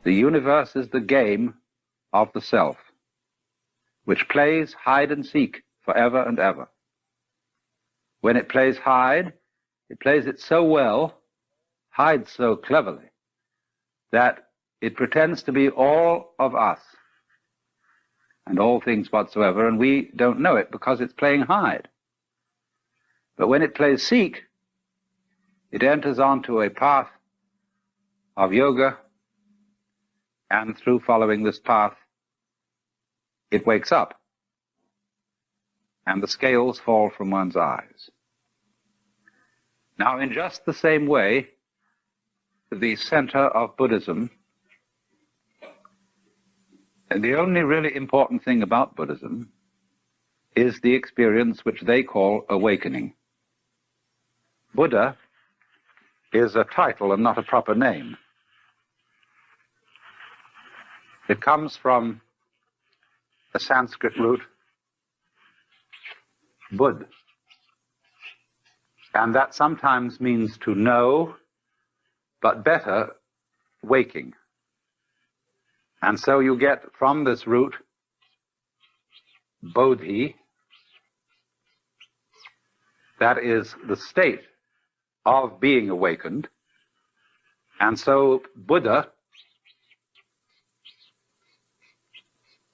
The universe is the game of the self, which plays hide and seek forever and ever. When it plays hide, it plays it so well, hides so cleverly, that it pretends to be all of us and all things whatsoever, and we don't know it because it's playing hide. But when it plays seek, it enters onto a path of yoga, and through following this path, it wakes up, and the scales fall from one's eyes. Now, in just the same way, the center of Buddhism, and the only really important thing about Buddhism is the experience which they call awakening. Buddha is a title and not a proper name. It comes from the Sanskrit root bud, and that sometimes means to know, but better, waking. And so you get from this root bodhi, that is the state of being awakened, and so Buddha,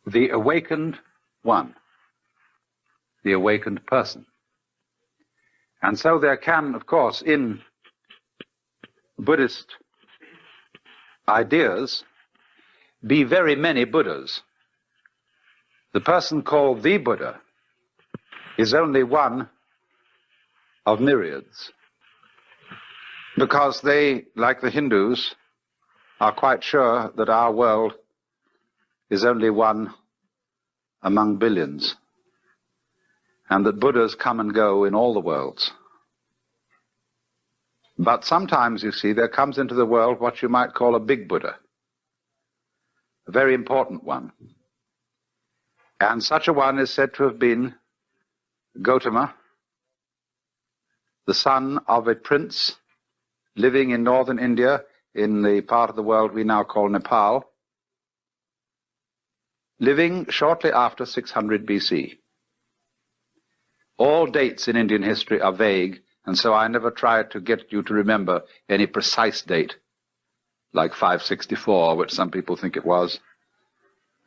the awakened one, the awakened person. And so there can, of course, in Buddhist ideas, be very many Buddhas. The person called the Buddha is only one of myriads, because they, like the Hindus, are quite sure that our world is only one among billions, and that Buddhas come and go in all the worlds. But sometimes, you see, there comes into the world what you might call a big Buddha, a very important one. And such a one is said to have been Gautama, the son of a prince living in northern India, in the part of the world we now call Nepal, living shortly after 600 BC. All dates in Indian history are vague, and so I never tried to get you to remember any precise date, like 564, which some people think it was.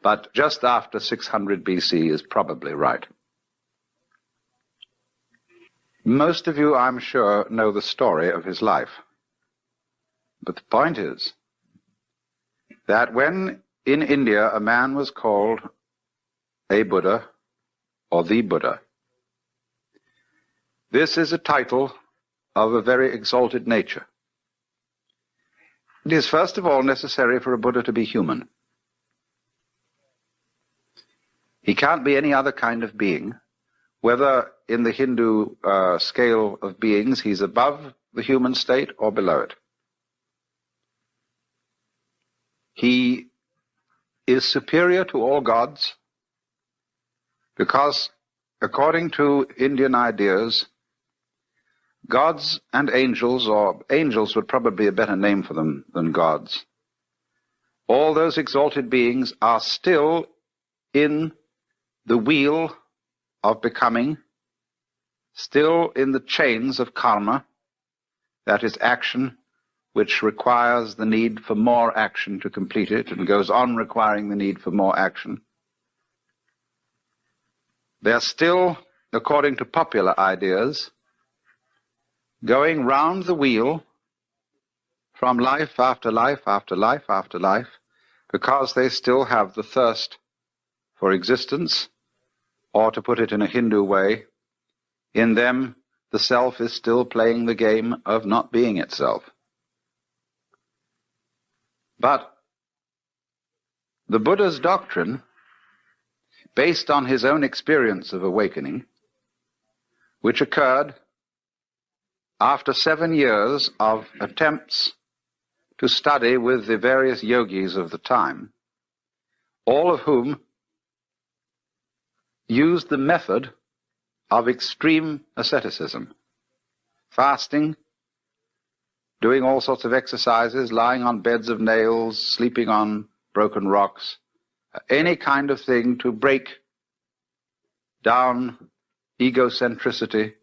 But just after 600 BC is probably right. Most of you, I'm sure, know the story of his life. But the point is that when in India a man was called a Buddha or the Buddha, this is a title of a very exalted nature. It is first of all necessary for a Buddha to be human. He can't be any other kind of being. Whether in the Hindu scale of beings he's above the human state or below it. He is superior to all gods because, according to Indian ideas, gods and angels, or angels would probably be a better name for them than gods, all those exalted beings are still in the wheel of becoming, still in the chains of karma, that is action which requires the need for more action to complete it and goes on requiring the need for more action. They're still, according to popular ideas, going round the wheel from life after life after life after life, because they still have the thirst for existence, or to put it in a Hindu way, in them the self is still playing the game of not being itself. But the Buddha's doctrine, based on his own experience of awakening, which occurred after 7 years of attempts to study with the various yogis of the time, all of whom used the method of extreme asceticism, fasting, doing all sorts of exercises, lying on beds of nails, sleeping on broken rocks, any kind of thing to break down egocentricity,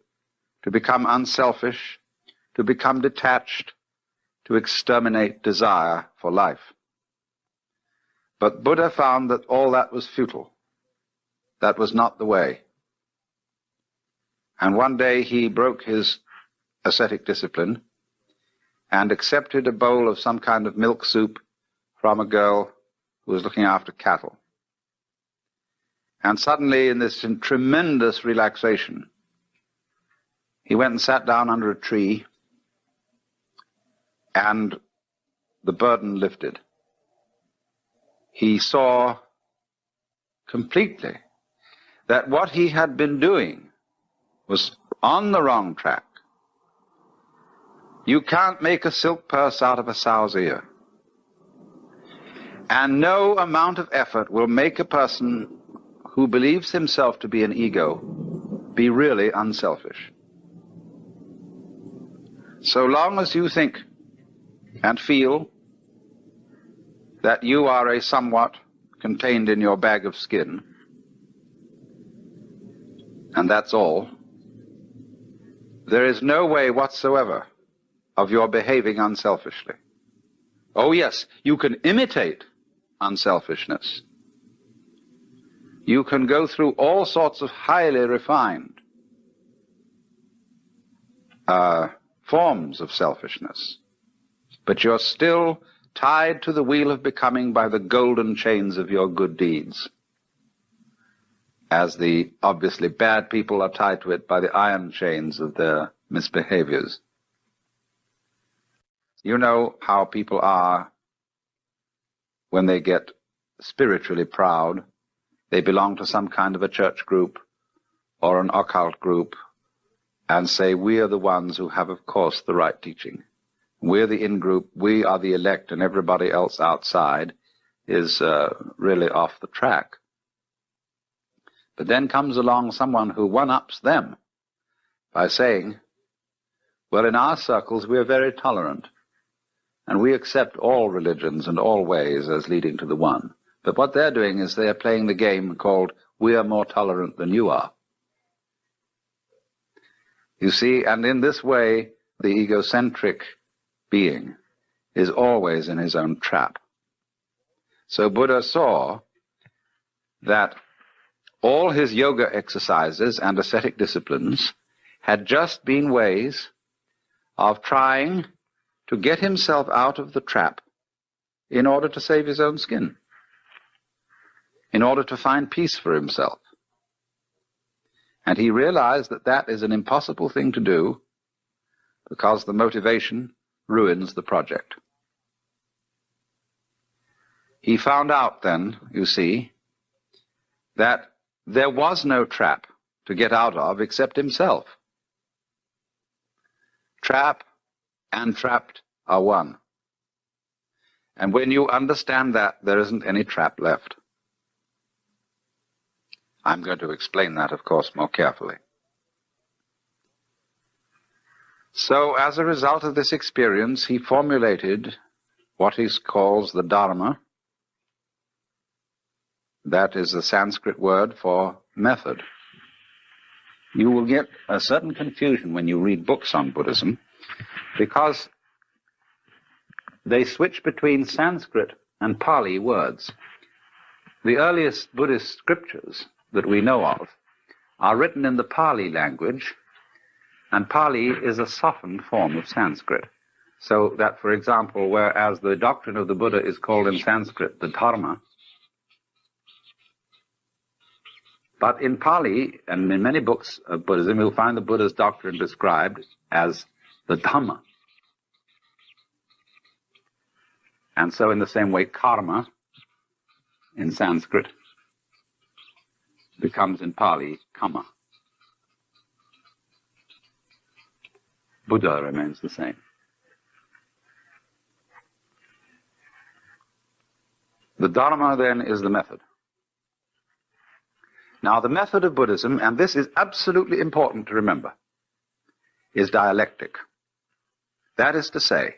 to become unselfish, to become detached, to exterminate desire for life. But Buddha found that all that was futile. That was not the way. And one day he broke his ascetic discipline and accepted a bowl of some kind of milk soup from a girl who was looking after cattle. And suddenly, in this tremendous relaxation, he went and sat down under a tree, and the burden lifted. He saw completely that what he had been doing was on the wrong track. You can't make a silk purse out of a sow's ear. And no amount of effort will make a person who believes himself to be an ego be really unselfish. So long as you think and feel that you are a somewhat contained in your bag of skin, and that's all, there is no way whatsoever of your behaving unselfishly. Oh yes, you can imitate unselfishness. You can go through all sorts of highly refined forms of selfishness, but you're still tied to the wheel of becoming by the golden chains of your good deeds, as the obviously bad people are tied to it by the iron chains of their misbehaviors. You know how people are when they get spiritually proud. They belong to some kind of a church group or an occult group and say, we are the ones who have, of course, the right teaching. We're the in-group, we are the elect, and everybody else outside is really off the track. But then comes along someone who one-ups them by saying, well, in our circles we're very tolerant, and we accept all religions and all ways as leading to the one. But what they're doing is they're playing the game called, we are more tolerant than you are. You see, and in this way, the egocentric being is always in his own trap. So Buddha saw that all his yoga exercises and ascetic disciplines had just been ways of trying to get himself out of the trap in order to save his own skin, in order to find peace for himself. And he realized that that is an impossible thing to do because the motivation ruins the project. He found out then, you see, that there was no trap to get out of except himself. Trap and trapped are one. And when you understand that, there isn't any trap left. I'm going to explain that, of course, more carefully. So, as a result of this experience, he formulated what he calls the Dharma. That is the Sanskrit word for method. You will get a certain confusion when you read books on Buddhism, because they switch between Sanskrit and Pali words. The earliest Buddhist scriptures that we know of are written in the Pali language, and Pali is a softened form of Sanskrit. So that, for example, whereas the doctrine of the Buddha is called in Sanskrit the Dharma, but in Pali, and in many books of Buddhism, you'll find the Buddha's doctrine described as the Dhamma. And so in the same way, karma in Sanskrit becomes in Pali kamma. Buddha remains the same. The Dharma, then, is the method. Now, the method of Buddhism, and this is absolutely important to remember, is dialectic. That is to say,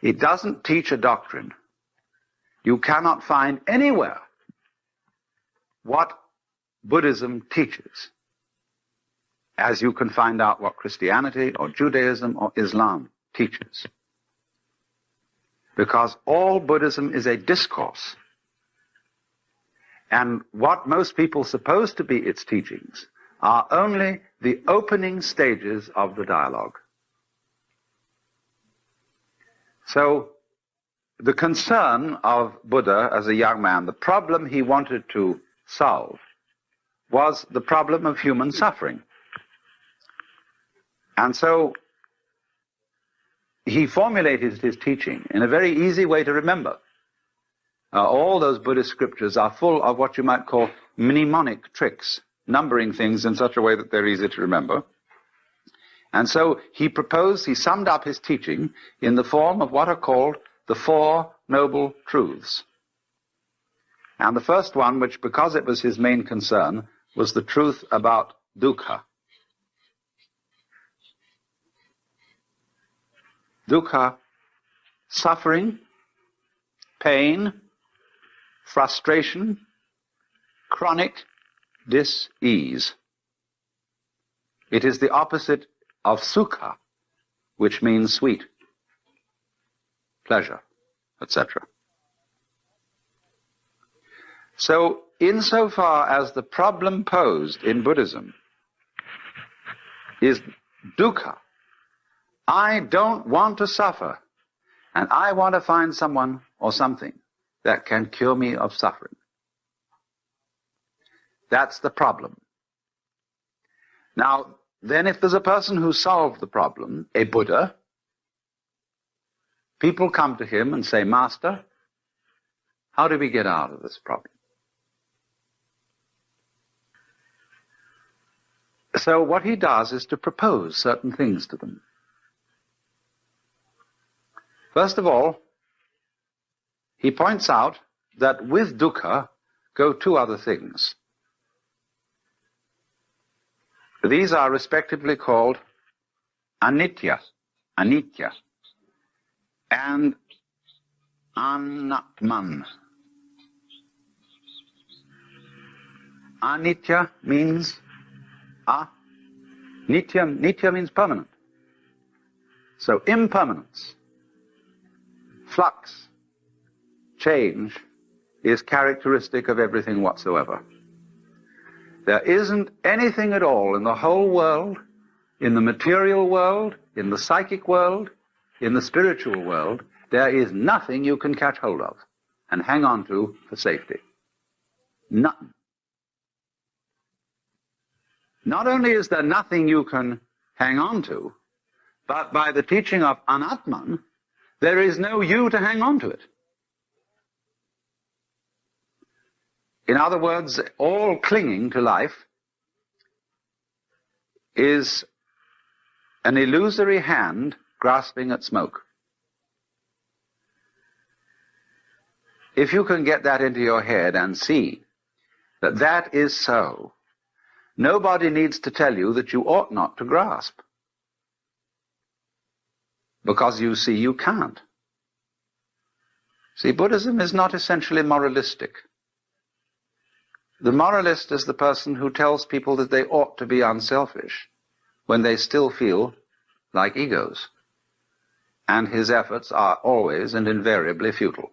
it doesn't teach a doctrine. You cannot find anywhere what Buddhism teaches, as you can find out what Christianity or Judaism or Islam teaches. Because all Buddhism is a discourse. And what most people suppose to be its teachings are only the opening stages of the dialogue. So, the concern of Buddha as a young man, the problem he wanted to solve, was the problem of human suffering. And so, he formulated his teaching in a very easy way to remember. All those Buddhist scriptures are full of what you might call mnemonic tricks, numbering things in such a way that they're easy to remember. And so he summed up his teaching in the form of what are called the Four Noble Truths. And the first one, which because it was his main concern, was the truth about dukkha. Dukkha, suffering, pain, frustration, chronic dis-ease. It is the opposite of sukha, which means sweet, pleasure, etc. So, insofar as the problem posed in Buddhism is dukkha, I don't want to suffer, and I want to find someone or something that can cure me of suffering. That's the problem. Now, then if there's a person who solved the problem, a Buddha, people come to him and say, Master, how do we get out of this problem? So what he does is to propose certain things to them. First of all, he points out that with dukkha go two other things. These are respectively called anitya, and anatman. Anitya means nitya means permanent. So impermanence, flux, change is characteristic of everything whatsoever. There isn't anything at all in the whole world, in the material world, in the psychic world, in the spiritual world, there is nothing you can catch hold of and hang on to for safety. Nothing. Not only is there nothing you can hang on to, but by the teaching of anatman, there is no you to hang on to it. In other words, all clinging to life is an illusory hand grasping at smoke. If you can get that into your head and see that that is so, nobody needs to tell you that you ought not to grasp, because you see you can't. See, Buddhism is not essentially moralistic. The moralist is the person who tells people that they ought to be unselfish when they still feel like egos, and his efforts are always and invariably futile,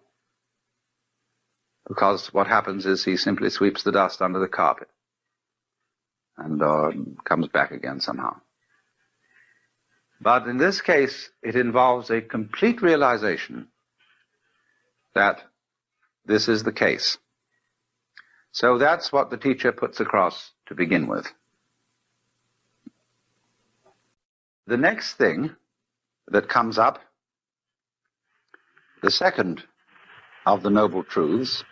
because what happens is he simply sweeps the dust under the carpet and comes back again somehow. But in this case, it involves a complete realization that this is the case. So that's what the teacher puts across to begin with. The next thing that comes up, the second of the Noble Truths,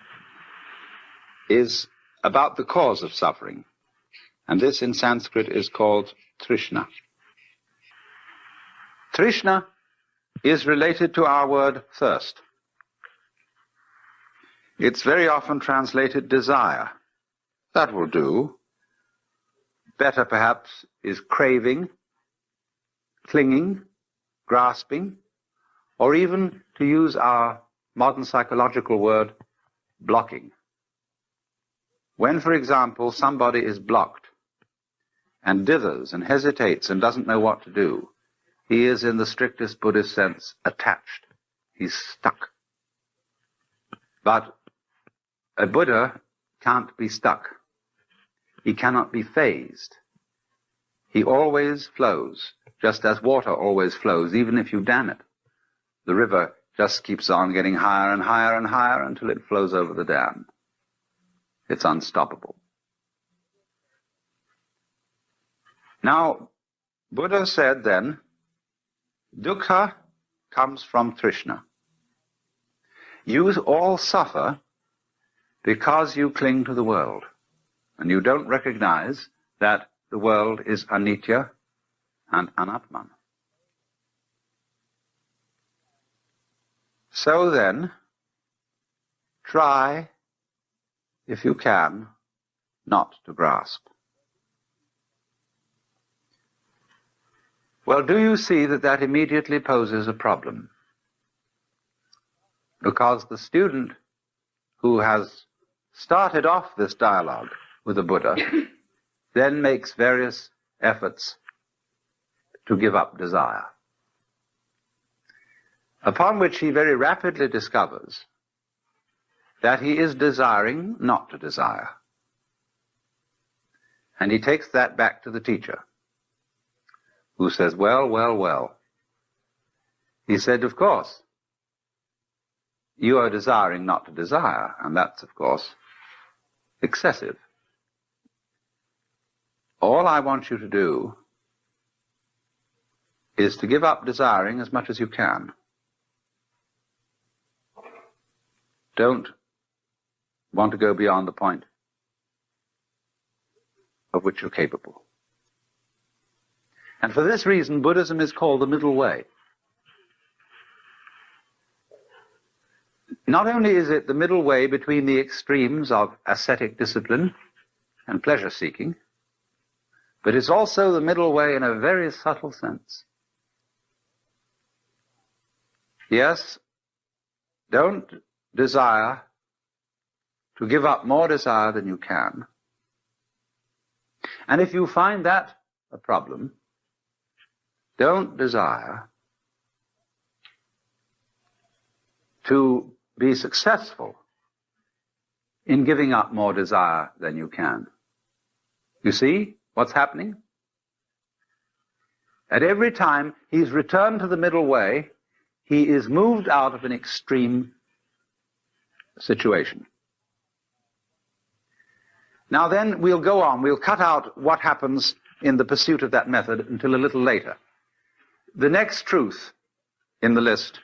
is about the cause of suffering. And this in Sanskrit is called Trishna. Trishna is related to our word thirst. It's very often translated desire. That will do. Better perhaps is craving, clinging, grasping, or even, to use our modern psychological word, blocking. When, for example, somebody is blocked and dithers and hesitates and doesn't know what to do, he is, in the strictest Buddhist sense, attached. He's stuck. But a Buddha can't be stuck. He cannot be phased. He always flows, just as water always flows, even if you dam it. The river just keeps on getting higher and higher and higher until it flows over the dam. It's unstoppable. Now, Buddha said then, dukkha comes from Trishna. You all suffer because you cling to the world, and you don't recognize that the world is anitya and anatman. So then, try, if you can, not to grasp. Well, do you see that that immediately poses a problem? Because the student who has started off this dialogue with the Buddha then makes various efforts to give up desire, upon which he very rapidly discovers that he is desiring not to desire. And he takes that back to the teacher, who says, well, well, well. He said, of course, you are desiring not to desire, and that's, of course, excessive. All I want you to do is to give up desiring as much as you can. Don't want to go beyond the point of which you're capable. And for this reason, Buddhism is called the middle way. Not only is it the middle way between the extremes of ascetic discipline and pleasure-seeking, but it's also the middle way in a very subtle sense. Yes, don't desire to give up more desire than you can. And if you find that a problem, don't desire to be successful in giving up more desire than you can. You see what's happening? At every time he's returned to the middle way, he is moved out of an extreme situation. Now then, we'll go on. We'll cut out what happens in the pursuit of that method until a little later. The next truth in the list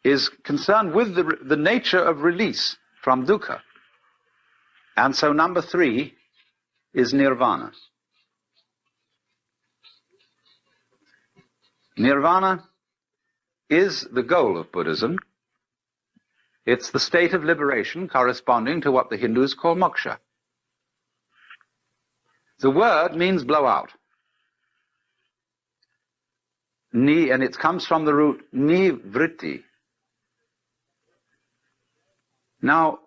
is concerned with the nature of release from dukkha. And so number 3 is nirvana. Nirvana is the goal of Buddhism. It's the state of liberation corresponding to what the Hindus call moksha. The word means blow out. And it comes from the root nivritti. Now,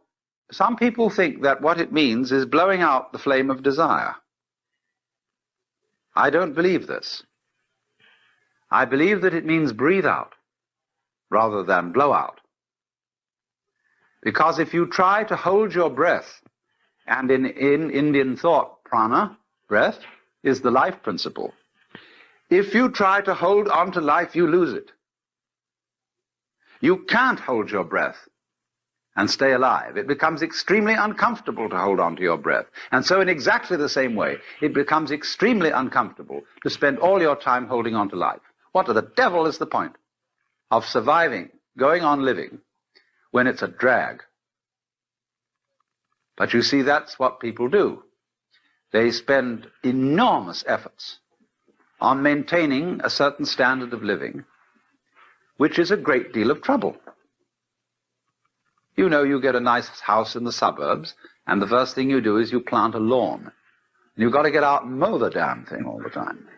some people think that what it means is blowing out the flame of desire. I don't believe this. I believe that it means breathe out rather than blow out. Because if you try to hold your breath, and in Indian thought, prana, breath, is the life principle. If you try to hold on to life, you lose it. You can't hold your breath and stay alive. It becomes extremely uncomfortable to hold on to your breath. And so in exactly the same way, it becomes extremely uncomfortable to spend all your time holding on to life. What the devil is the point of surviving, going on living, when it's a drag? But you see, that's what people do. They spend enormous efforts on maintaining a certain standard of living, which is a great deal of trouble. You know, you get a nice house in the suburbs, and the first thing you do is you plant a lawn. And you've got to get out and mow the damn thing all the time.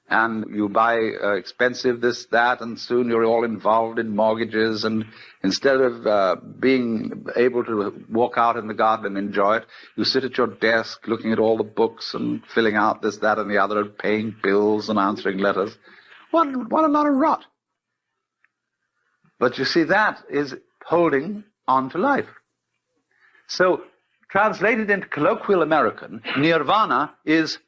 and you buy expensive this, that, and soon you're all involved in mortgages, and instead of being able to walk out in the garden and enjoy it, you sit at your desk looking at all the books and filling out this, that, and the other, and paying bills and answering letters. What a lot of rot. But you see, that is holding on to life. So, translated into colloquial American, nirvana is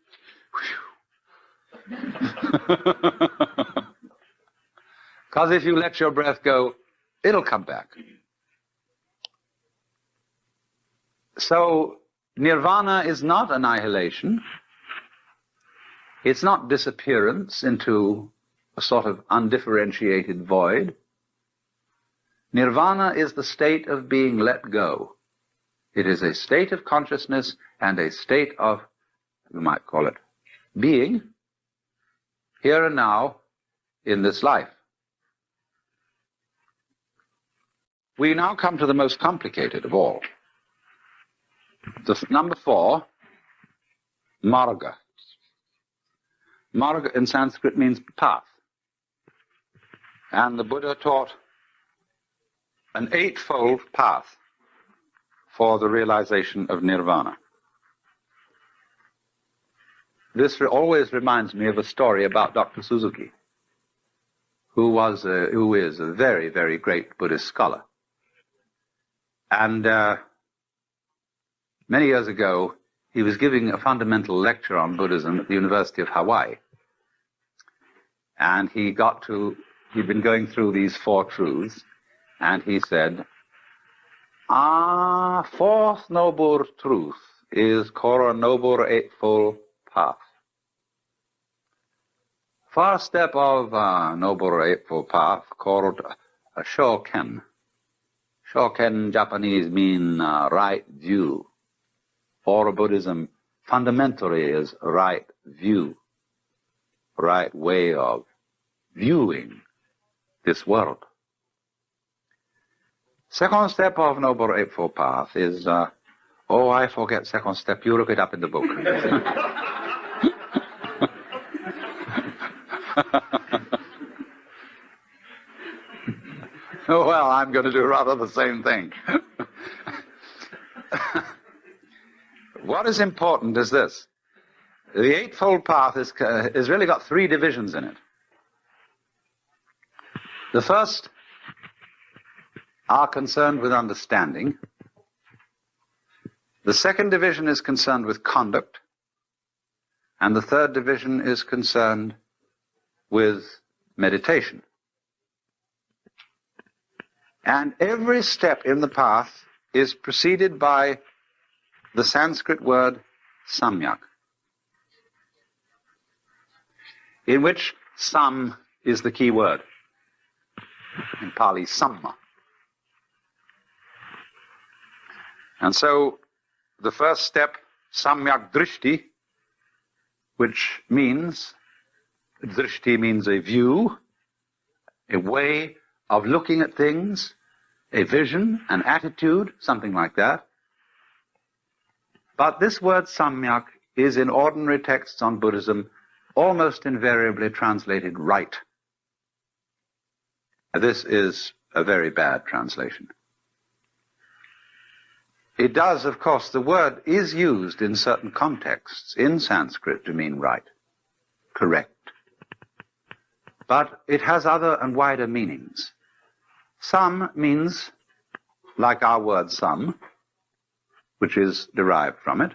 because if you let your breath go, it'll come back. So, nirvana is not annihilation. It's not disappearance into a sort of undifferentiated void. Nirvana is the state of being let go. It is a state of consciousness and a state of, you might call it, being, here and now, in this life. We now come to the most complicated of all. The number 4, marga. Marga in Sanskrit means path. And the Buddha taught an 8-fold path for the realization of nirvana. This always reminds me of a story about Dr. Suzuki, who is a very, very great Buddhist scholar. And many years ago, he was giving a fundamental lecture on Buddhism at the University of Hawaii. And he'd been going through these 4 truths, and he said, fourth noble truth is called a noble eightfold path. First step of noble eightfold path called a shoken. Shoken Japanese mean right view. For Buddhism, fundamentally is right view, right way of viewing this world. Second step of Noble Eightfold Path is, I forget second step, you look it up in the book. Well, I'm going to do rather the same thing. What is important is this. The Eightfold Path has really got 3 divisions in it. The first are concerned with understanding. The second division is concerned with conduct. And the third division is concerned with meditation. And every step in the path is preceded by the Sanskrit word samyak, in which sam is the key word. In Pali, samma. And so the first step, samyak drishti, which means, drishti means a view, a way of looking at things, a vision, an attitude, something like that. But this word samyak is in ordinary texts on Buddhism almost invariably translated right. This is a very bad translation. It does, of course, the word is used in certain contexts in Sanskrit to mean right, correct. But it has other and wider meanings. Sam means, like our word some, which is derived from it,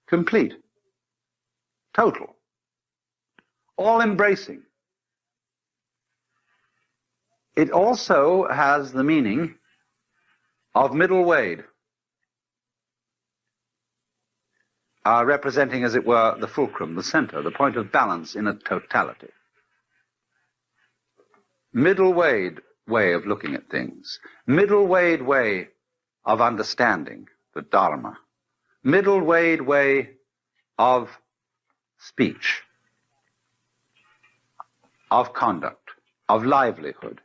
complete, total, all-embracing. It also has the meaning of middle way, representing, as it were, the fulcrum, the center, the point of balance in a totality. Middle-weighed way of looking at things. Middle-weighed way of understanding the Dharma. Middle-weighed way of speech, of conduct, of livelihood,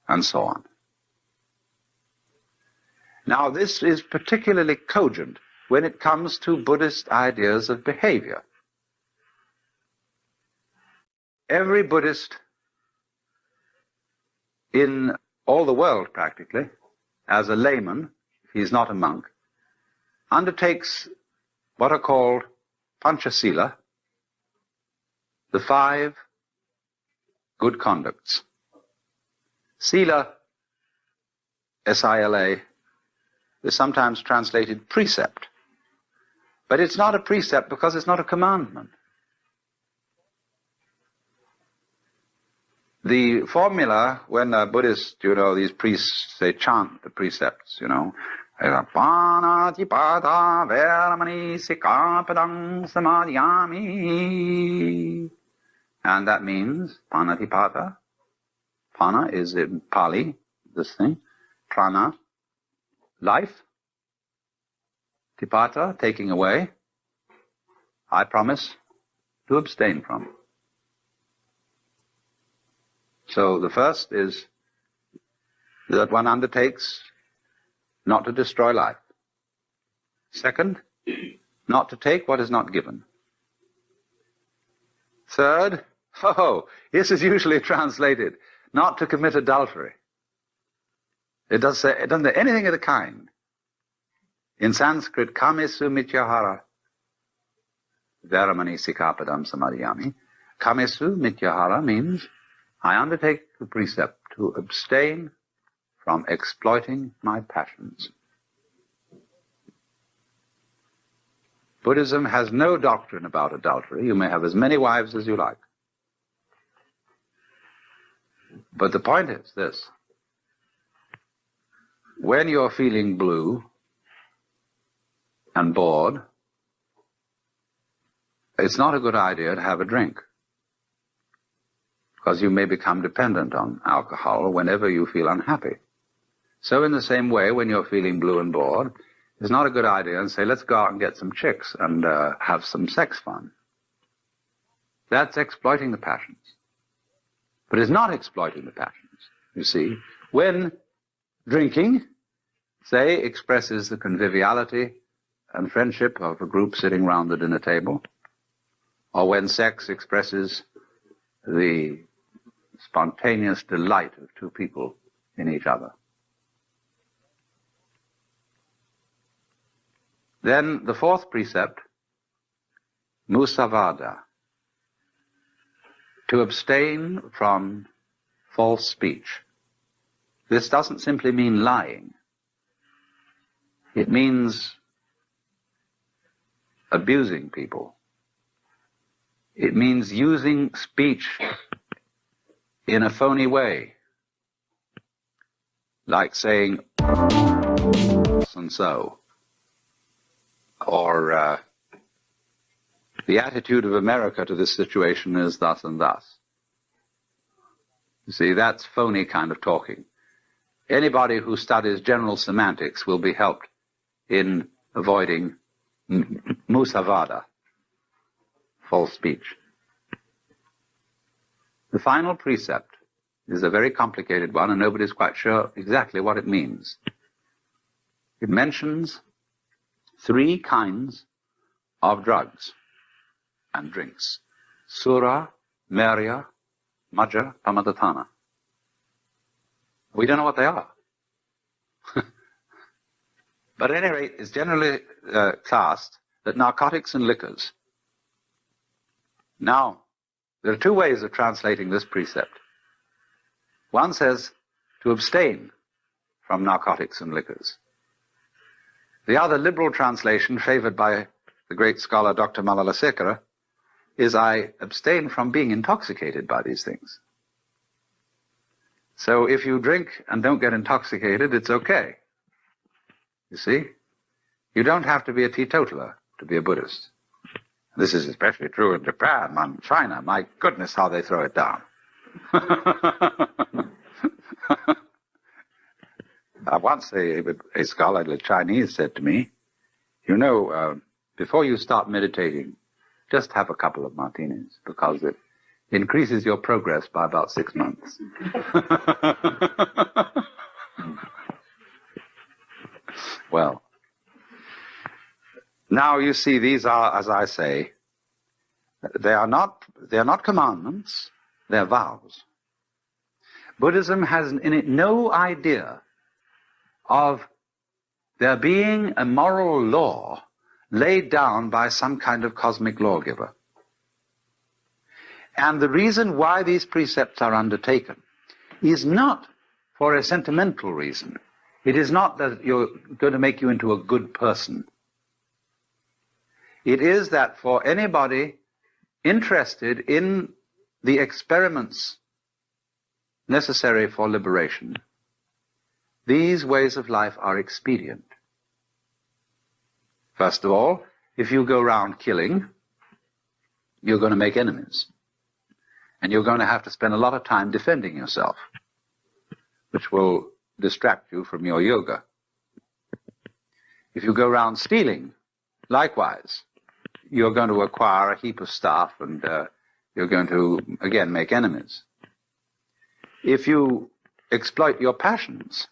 and so on. Now, this is particularly cogent when it comes to Buddhist ideas of behavior. every Buddhist in all the world practically, as a layman, if he's not a monk, undertakes what are called Panchasila, the 5 good conducts. Sila, S-I-L-A, is sometimes translated precept. But it's not a precept because it's not a commandment. The formula, when a Buddhist, these priests, they chant the precepts, Panatipata veramani sikapadang samadhyami. And that means Panatipata. Pana is in Pali, this thing. Prana, life. Tipata, taking away. I promise to abstain from. So the first is that one undertakes not to destroy life. Second, not to take what is not given. Third, this is usually translated, not to commit adultery. It doesn't say anything of the kind. In Sanskrit, kamesu mityahara veramani sikapadam samadhyami. Kamesu mityahara means I undertake the precept to abstain from exploiting my passions. Buddhism has no doctrine about adultery. You may have as many wives as you like. But the point is this. When you're feeling blue and bored, it's not a good idea to have a drink, because you may become dependent on alcohol whenever you feel unhappy. So in the same way, when you're feeling blue and bored, it's not a good idea to say, let's go out and get some chicks and have some sex fun. That's exploiting the passions. But it's not exploiting the passions, you see. When drinking, say, expresses the conviviality and friendship of a group sitting round the dinner table, or when sex expresses the spontaneous delight of 2 people in each other. Then the 4th precept, musavada, to abstain from false speech. This doesn't simply mean lying. It means abusing people. It means using speech in a phony way, like saying and so, or the attitude of America to this situation is thus and thus. You see, that's phony kind of talking. Anybody who studies general semantics will be helped in avoiding musavada, false speech. The final precept is a very complicated one, and nobody's quite sure exactly what it means. It mentions 3 kinds of drugs and drinks: sura, merya, majja, pamadatthana. We don't know what they are. But at any rate, it's generally classed that narcotics and liquors. Now, there are 2 ways of translating this precept. One says to abstain from narcotics and liquors. The other liberal translation, favored by the great scholar Dr. Malalasekara, is I abstain from being intoxicated by these things. So if you drink and don't get intoxicated, it's okay. You see? You don't have to be a teetotaler to be a Buddhist. This is especially true in Japan and China. My goodness, how they throw it down. Once a scholarly Chinese said to me, before you start meditating, just have a couple of martinis, because it increases your progress by about 6 months. Well, now you see, these are, as I say, they are not commandments, their vows. Buddhism has in it no idea of there being a moral law laid down by some kind of cosmic lawgiver. And the reason why these precepts are undertaken is not for a sentimental reason. It is not that you're going to make you into a good person. It is that for anybody interested in the experiments necessary for liberation, these ways of life are expedient. First of all, if you go around killing, you're going to make enemies. And you're going to have to spend a lot of time defending yourself, which will distract you from your yoga. If you go around stealing, likewise, you're going to acquire a heap of stuff and you're going to, again, make enemies. If you exploit your passions,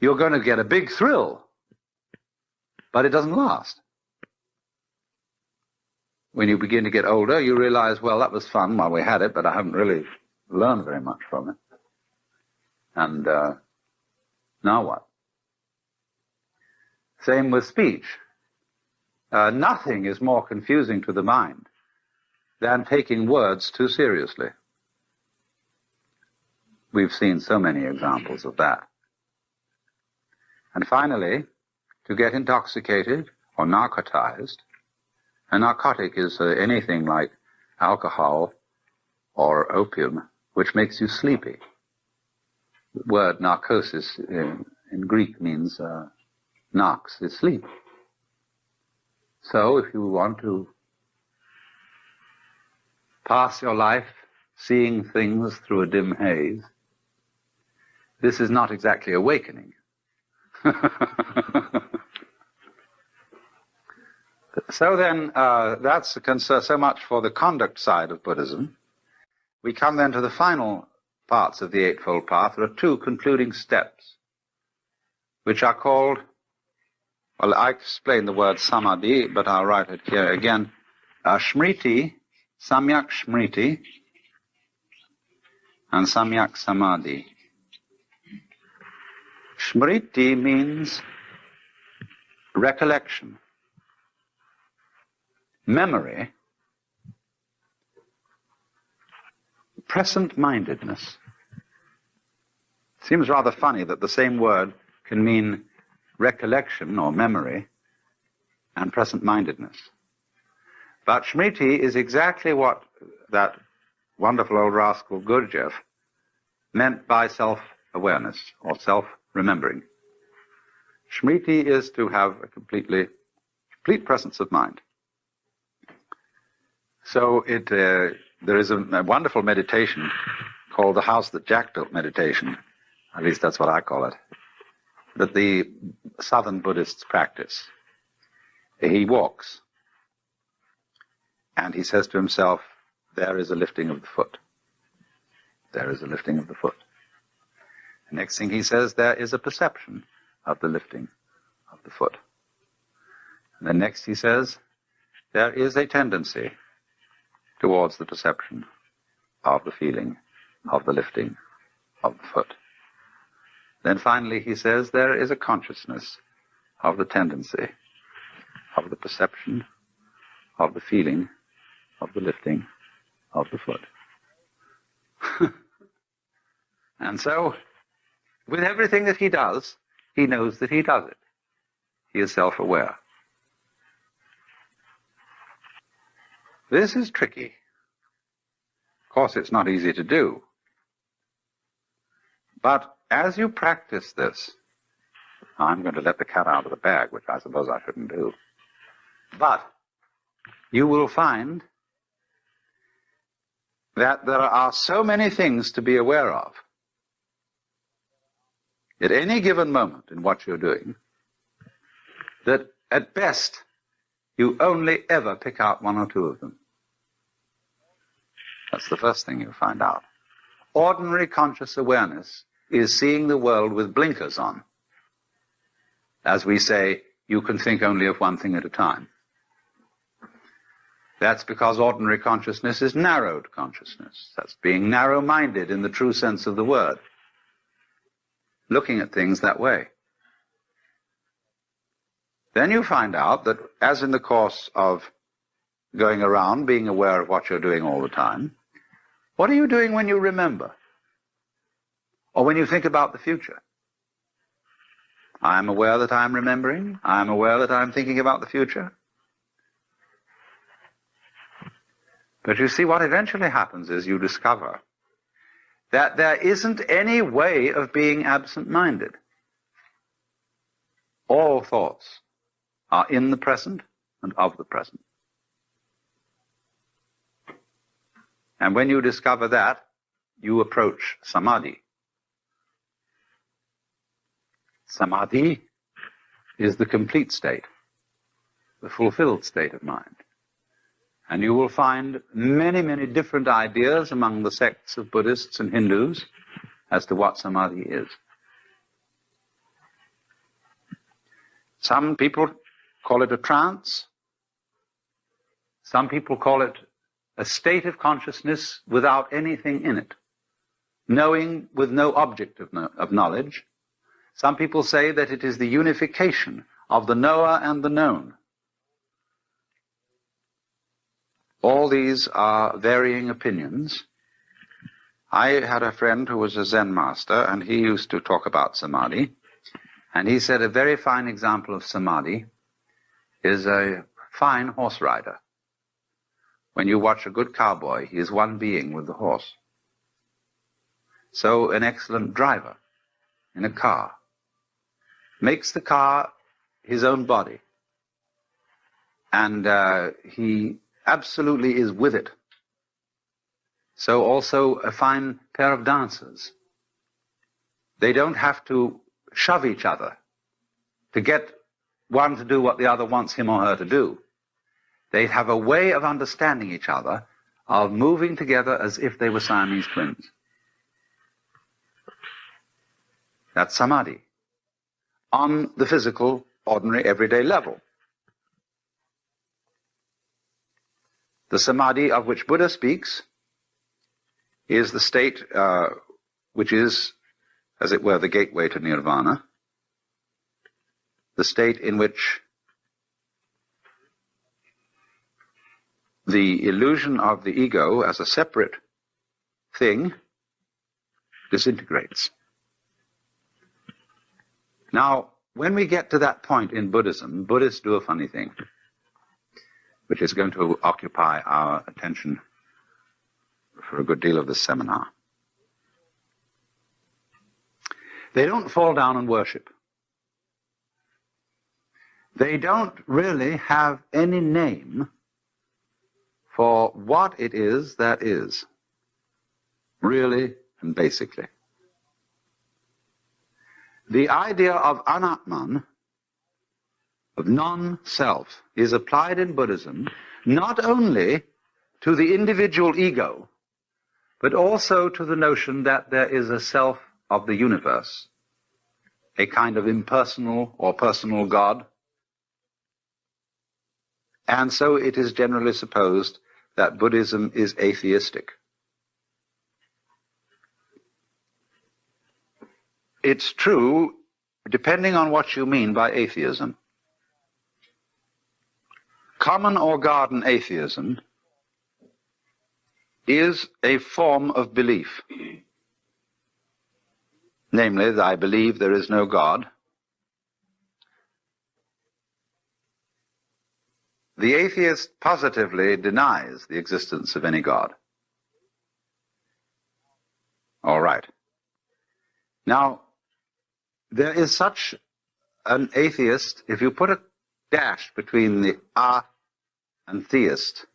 you're going to get a big thrill, but it doesn't last. When you begin to get older, you realize, well, that was fun while we had it, but I haven't really learned very much from it. And now what? Same with speech. Nothing is more confusing to the mind than taking words too seriously. We've seen so many examples of that. And finally, to get intoxicated or narcotized, a narcotic is anything like alcohol or opium, which makes you sleepy. The word narcosis in Greek means narx, is sleep. So if you want to pass your life seeing things through a dim haze, this is not exactly awakening. So then, that's the concern, so much for the conduct side of Buddhism. We come then to the final parts of the Eightfold Path. There are two concluding steps, which are called, well, I explained the word samadhi, but I'll write it here again, smriti, samyak smriti, and samyak samadhi. Smriti means recollection, memory, present-mindedness. Seems rather funny that the same word can mean recollection or memory and present-mindedness. But Smriti is exactly what that wonderful old rascal Gurdjieff meant by self-awareness or self-remembering. Smriti is to have a complete presence of mind. So there is a wonderful meditation called the House That Jack Built meditation. At least that's what I call it. That the Southern Buddhists practice. He walks, and he says to himself, there is a lifting of the foot. There is a lifting of the foot. The next thing he says, there is a perception of the lifting of the foot. And then next he says, there is a tendency towards the perception of the feeling of the lifting of the foot. Then finally he says there is a consciousness of the tendency of the perception of the feeling of the lifting of the foot. And so, with everything that he does, he knows that he does it. He is self-aware. This is tricky. Of course, it's not easy to do. But as you practice this, I'm going to let the cat out of the bag, which I suppose I shouldn't do. But you will find that there are so many things to be aware of at any given moment in what you're doing that at best you only ever pick out one or two of them. That's the first thing you find out. Ordinary conscious awareness is seeing the world with blinkers on. As we say, you can think only of one thing at a time. That's because ordinary consciousness is narrowed consciousness. That's being narrow-minded in the true sense of the word, looking at things that way. Then you find out that, as in the course of going around being aware of what you're doing all the time, what are you doing when you remember? Or when you think about the future? I'm aware that I'm remembering. I'm aware that I'm thinking about the future. But you see, what eventually happens is you discover that there isn't any way of being absent-minded. All thoughts are in the present and of the present. And when you discover that, you approach samadhi. Samadhi is the complete state, the fulfilled state of mind. And you will find many, many different ideas among the sects of Buddhists and Hindus as to what samadhi is. Some people call it a trance. Some people call it a state of consciousness without anything in it, knowing with no object of knowledge. Some people say that it is the unification of the knower and the known. All these are varying opinions. I had a friend who was a Zen master, and he used to talk about samadhi. And he said a very fine example of samadhi is a fine horse rider. When you watch a good cowboy, he is one being with the horse. So an excellent driver in a car makes the car his own body. And he absolutely is with it. So also a fine pair of dancers. They don't have to shove each other to get one to do what the other wants him or her to do. They have a way of understanding each other, of moving together as if they were Siamese twins. That's samadhi on the physical, ordinary, everyday level. The samadhi of which Buddha speaks is the state which is, as it were, the gateway to nirvana, the state in which the illusion of the ego as a separate thing disintegrates. Now, when we get to that point in Buddhism, Buddhists do a funny thing, which is going to occupy our attention for a good deal of this seminar. They don't fall down and worship. They don't really have any name for what it is that is, really and basically. The idea of anatman, of non-self, is applied in Buddhism not only to the individual ego, but also to the notion that there is a self of the universe, a kind of impersonal or personal God. And so it is generally supposed that Buddhism is atheistic. It's true, depending on what you mean by atheism. Common or garden atheism is a form of belief. Namely, that I believe there is no God. The atheist positively denies the existence of any God. All right. Now, there is such an atheist, if you put a dash between the and theist,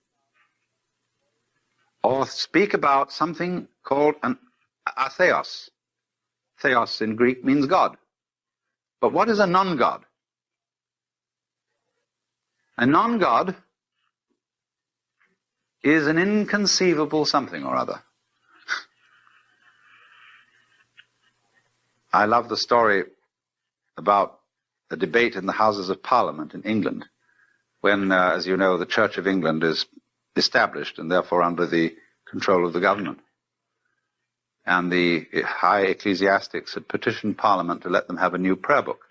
or speak about something called an atheos. Theos in Greek means God. But what is a non-God? A non-God is an inconceivable something or other. I love the story about a debate in the Houses of Parliament in England when, as you know, the Church of England is established and therefore under the control of the government. And the high ecclesiastics had petitioned Parliament to let them have a new prayer book.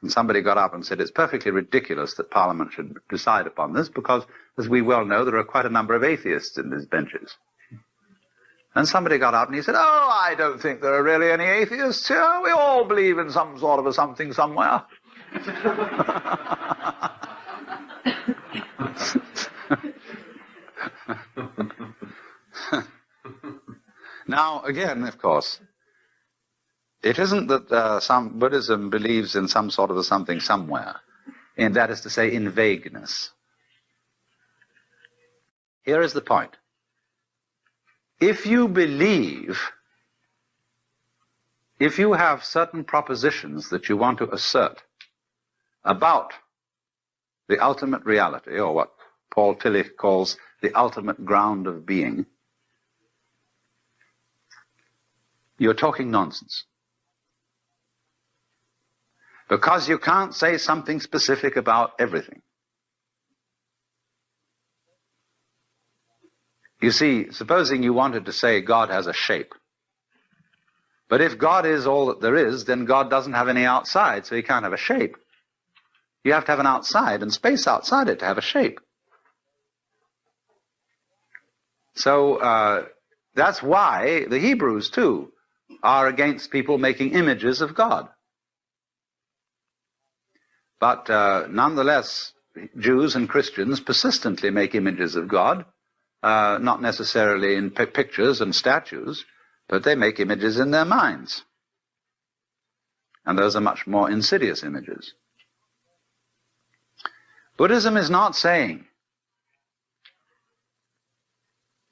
And somebody got up and said, it's perfectly ridiculous that Parliament should decide upon this because, as we well know, there are quite a number of atheists in these benches. And somebody got up and he said, oh, I don't think there are really any atheists here. We all believe in some sort of a something somewhere. Now, again, of course, it isn't that some Buddhism believes in some sort of a something somewhere, and that is to say, in vagueness. Here is the point. If you believe, if you have certain propositions that you want to assert about the ultimate reality, or what Paul Tillich calls the ultimate ground of being, you're talking nonsense. Because you can't say something specific about everything. You see, supposing you wanted to say God has a shape. But if God is all that there is, then God doesn't have any outside, so he can't have a shape. You have to have an outside and space outside it to have a shape. So that's why the Hebrews, too, are against people making images of God. But nonetheless, Jews and Christians persistently make images of God, not necessarily in pictures and statues, but they make images in their minds. And those are much more insidious images. Buddhism is not saying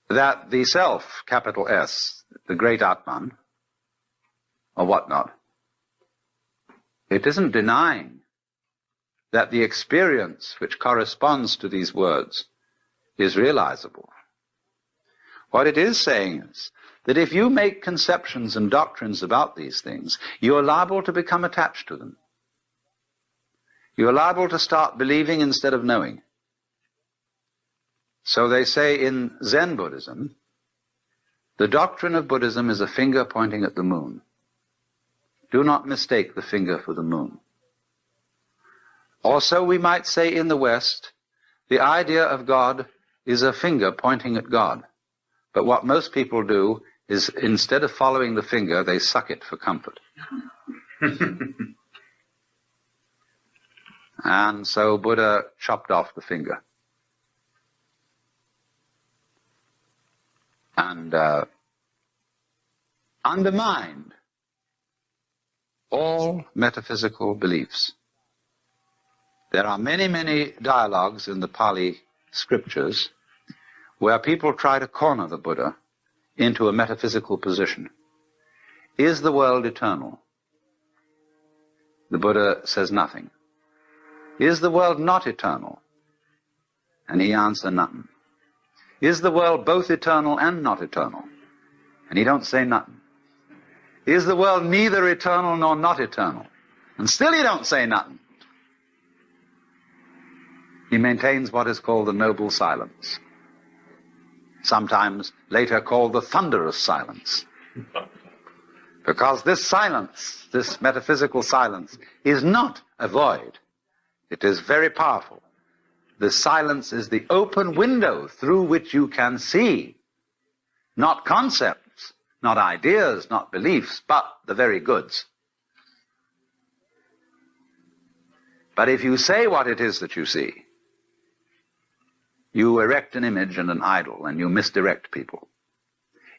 that the self, capital S, the great Atman, or whatnot, it isn't denying that the experience which corresponds to these words is realizable. What it is saying is that if you make conceptions and doctrines about these things, you are liable to become attached to them. You are liable to start believing instead of knowing. So they say in Zen Buddhism, the doctrine of Buddhism is a finger pointing at the moon. Do not mistake the finger for the moon. Also, we might say in the West, the idea of God is a finger pointing at God. But what most people do is, instead of following the finger, they suck it for comfort. And so Buddha chopped off the finger. And undermined all metaphysical beliefs. There are many, many dialogues in the Pali scriptures where people try to corner the Buddha into a metaphysical position. Is the world eternal? The Buddha says nothing. Is the world not eternal? And he answers nothing. Is the world both eternal and not eternal? And he don't say nothing. Is the world neither eternal nor not eternal? And still he don't say nothing. He maintains what is called the noble silence, sometimes later called the thunderous silence. Because this silence, this metaphysical silence, is not a void. It is very powerful. The silence is the open window through which you can see, not concepts, not ideas, not beliefs, but the very goods. But if you say what it is that you see, you erect an image and an idol, and you misdirect people.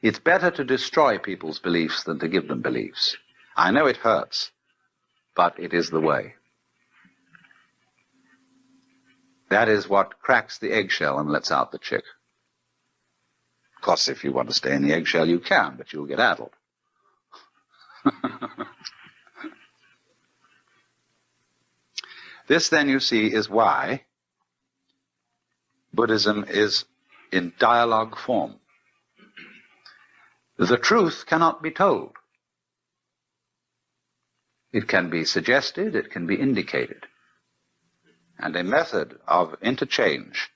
It's better to destroy people's beliefs than to give them beliefs. I know it hurts, but it is the way. That is what cracks the eggshell and lets out the chick. Of course, if you want to stay in the eggshell, you can, but you'll get addled. This, then, you see, is why Buddhism is in dialogue form. The truth cannot be told. It can be suggested, it can be indicated. And a method of interchange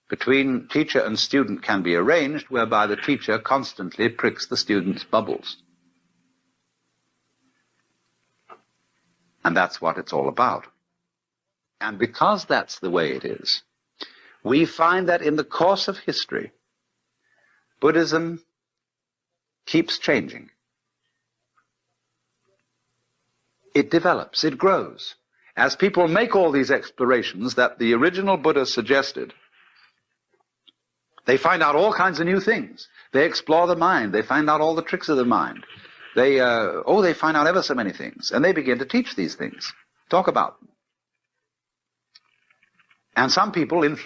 between teacher and student can be arranged whereby the teacher constantly pricks the student's bubbles. And that's what it's all about. And because that's the way it is, we find that in the course of history, Buddhism keeps changing. It develops, it grows. As people make all these explorations that the original Buddha suggested, they find out all kinds of new things. They explore the mind. They find out all the tricks of the mind. They find out ever so many things. And they begin to teach these things, talk about them. And some people in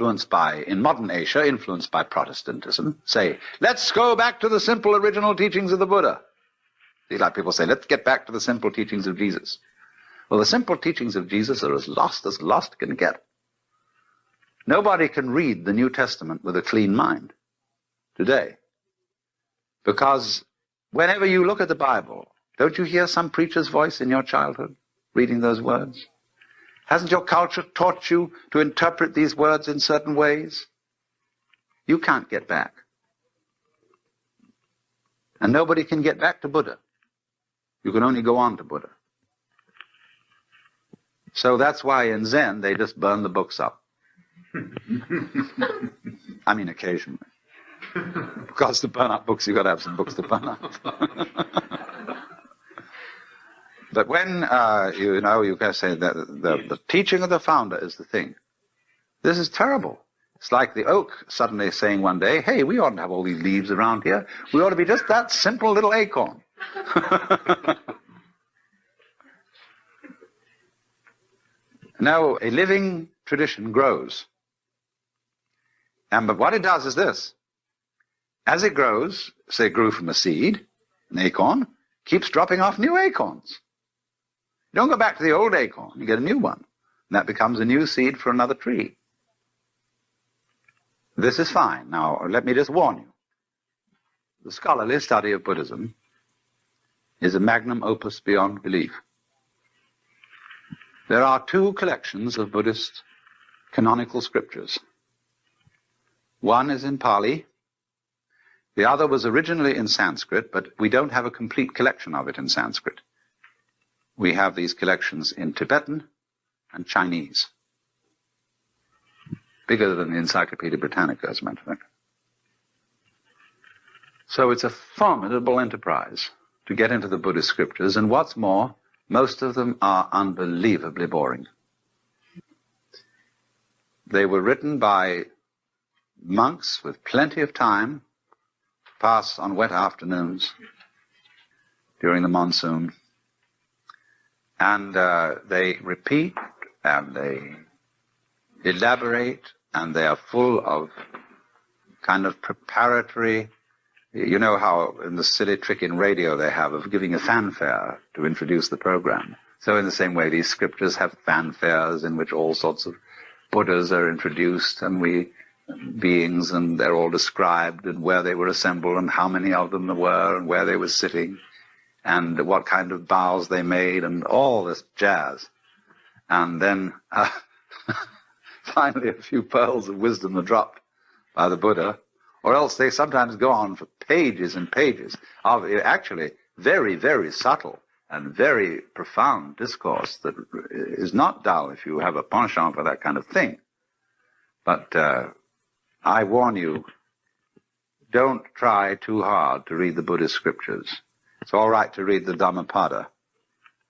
modern Asia, influenced by Protestantism, say, let's go back to the simple original teachings of the Buddha. Like people say, let's get back to the simple teachings of Jesus. Well, the simple teachings of Jesus are as lost can get. Nobody can read the New Testament with a clean mind today. Because whenever you look at the Bible, don't you hear some preacher's voice in your childhood reading those words? Hasn't your culture taught you to interpret these words in certain ways? You can't get back. And nobody can get back to Buddha. You can only go on to Buddha. So that's why in Zen they just burn the books up. I mean occasionally. Because to burn up books, you've got to have some books to burn up. But when, you can say that the teaching of the founder is the thing. This is terrible. It's like the oak suddenly saying one day, hey, we oughtn't to have all these leaves around here. We ought to be just that simple little acorn. Now, a living tradition grows. But what it does is this. As it grows, say it grew from a seed, an acorn, keeps dropping off new acorns. You don't go back to the old acorn, you get a new one. And that becomes a new seed for another tree. This is fine. Now, let me just warn you. The scholarly study of Buddhism is a magnum opus beyond belief. There are two collections of Buddhist canonical scriptures. One is in Pali. The other was originally in Sanskrit, but we don't have a complete collection of it in Sanskrit. We have these collections in Tibetan and Chinese. Bigger than the Encyclopedia Britannica, as a matter of fact. So it's a formidable enterprise to get into the Buddhist scriptures, and what's more, most of them are unbelievably boring. They were written by monks with plenty of time to pass on wet afternoons during the monsoon. And they repeat, and they elaborate, and they are full of kind of preparatory. You know how in the silly trick in radio they have of giving a fanfare to introduce the program. So in the same way, these scriptures have fanfares in which all sorts of Buddhas are introduced, and beings, and they're all described, and where they were assembled, and how many of them there were, and where they were sitting, and what kind of bows they made, and all this jazz. And then finally a few pearls of wisdom are dropped by the Buddha, or else they sometimes go on for pages and pages of actually very, very subtle and very profound discourse that is not dull if you have a penchant for that kind of thing. But I warn you, don't try too hard to read the Buddhist scriptures. It's all right to read the Dhammapada,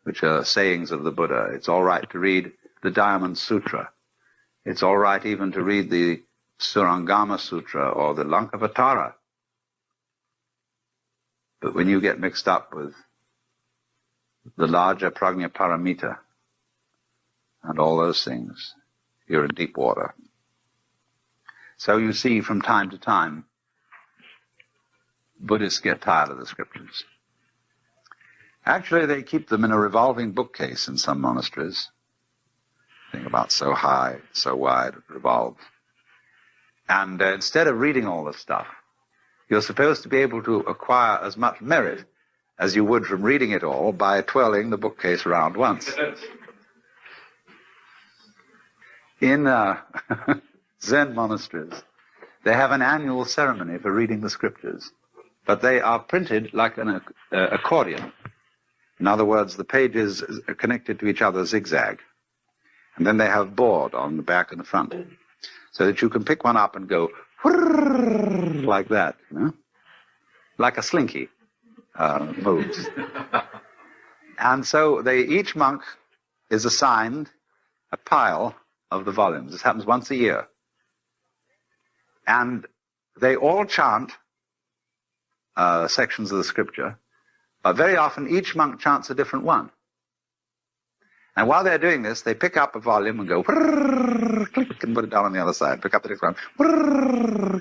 which are sayings of the Buddha. It's all right to read the Diamond Sutra. It's all right even to read the Surangama Sutra or the Lankavatara. But when you get mixed up with the larger Prajnaparamita and all those things, you're in deep water. So you see, from time to time, Buddhists get tired of the scriptures. Actually, they keep them in a revolving bookcase in some monasteries. Think about so high, so wide, revolve. And instead of reading all this stuff, you're supposed to be able to acquire as much merit as you would from reading it all by twirling the bookcase round once. In Zen monasteries, They have an annual ceremony for reading the scriptures, but they are printed like an accordion. In other words, the pages are connected to each other zigzag. And then they have board on the back and the front, so that you can pick one up and go like that, you know, like a slinky moves. And so each monk is assigned a pile of the volumes. This happens once a year. And they all chant sections of the scripture, but very often each monk chants a different one. And while they're doing this, they pick up a volume and go click and put it down on the other side. Pick up the next one,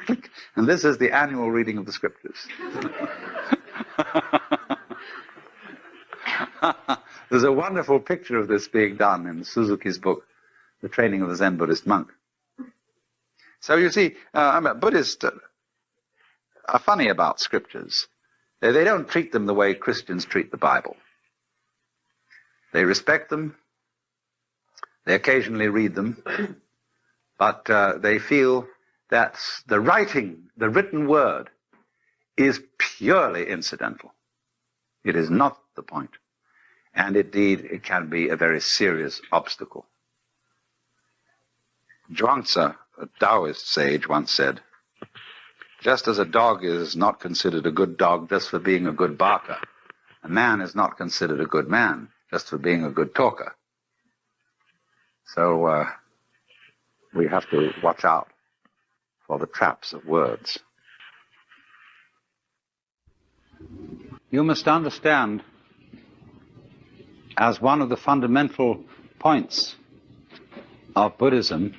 click. And this is the annual reading of the scriptures. There's a wonderful picture of this being done in Suzuki's book, The Training of the Zen Buddhist Monk. So you see, Buddhists are funny about scriptures. They don't treat them the way Christians treat the Bible. They respect them. They occasionally read them. But they feel that the written word, is purely incidental. It is not the point. And indeed, it can be a very serious obstacle. Zhuangzi, a Taoist sage, once said, just as a dog is not considered a good dog just for being a good barker, a man is not considered a good man just for being a good talker. So we have to watch out for the traps of words. You must understand, as one of the fundamental points of Buddhism,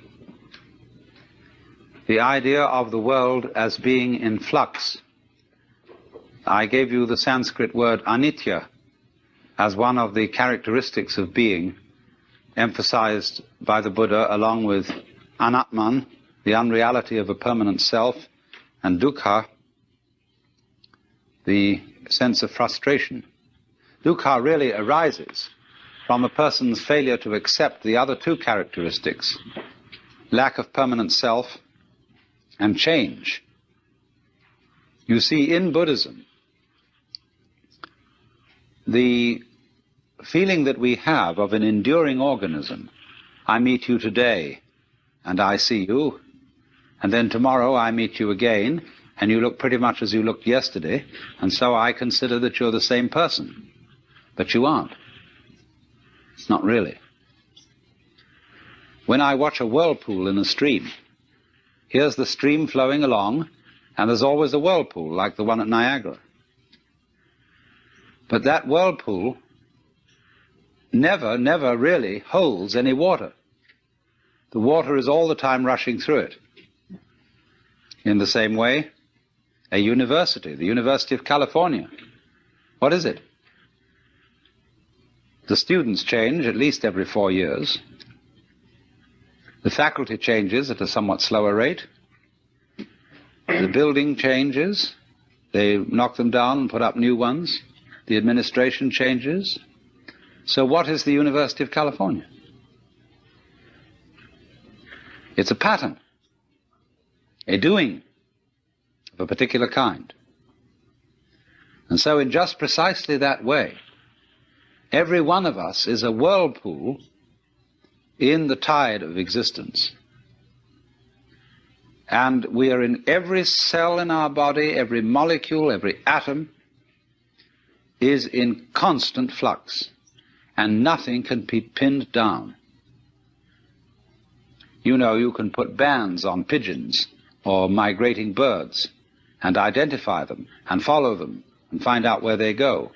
the idea of the world as being in flux. I gave you the Sanskrit word anitya as one of the characteristics of being, emphasized by the Buddha along with anatman, the unreality of a permanent self, and dukkha, the sense of frustration. Dukkha really arises from a person's failure to accept the other two characteristics, lack of permanent self and change. You see, in Buddhism, the feeling that we have of an enduring organism, I meet you today and I see you, and then tomorrow I meet you again and you look pretty much as you looked yesterday, and so I consider that you're the same person. But you aren't. It's not really. When I watch a whirlpool in a stream, here's the stream flowing along, and there's always a whirlpool, like the one at Niagara. But that whirlpool never really holds any water. The water is all the time rushing through it. In the same way, a university, the University of California, what is it? The students change at least every 4 years. The faculty changes at a somewhat slower rate. The building changes. They knock them down and put up new ones. The administration changes. So what is the University of California? It's a pattern, a doing of a particular kind. And so in just precisely that way, every one of us is a whirlpool in the tide of existence. And we are in every cell in our body, every molecule, every atom is in constant flux, and nothing can be pinned down. You know, you can put bands on pigeons or migrating birds and identify them and follow them and find out where they go.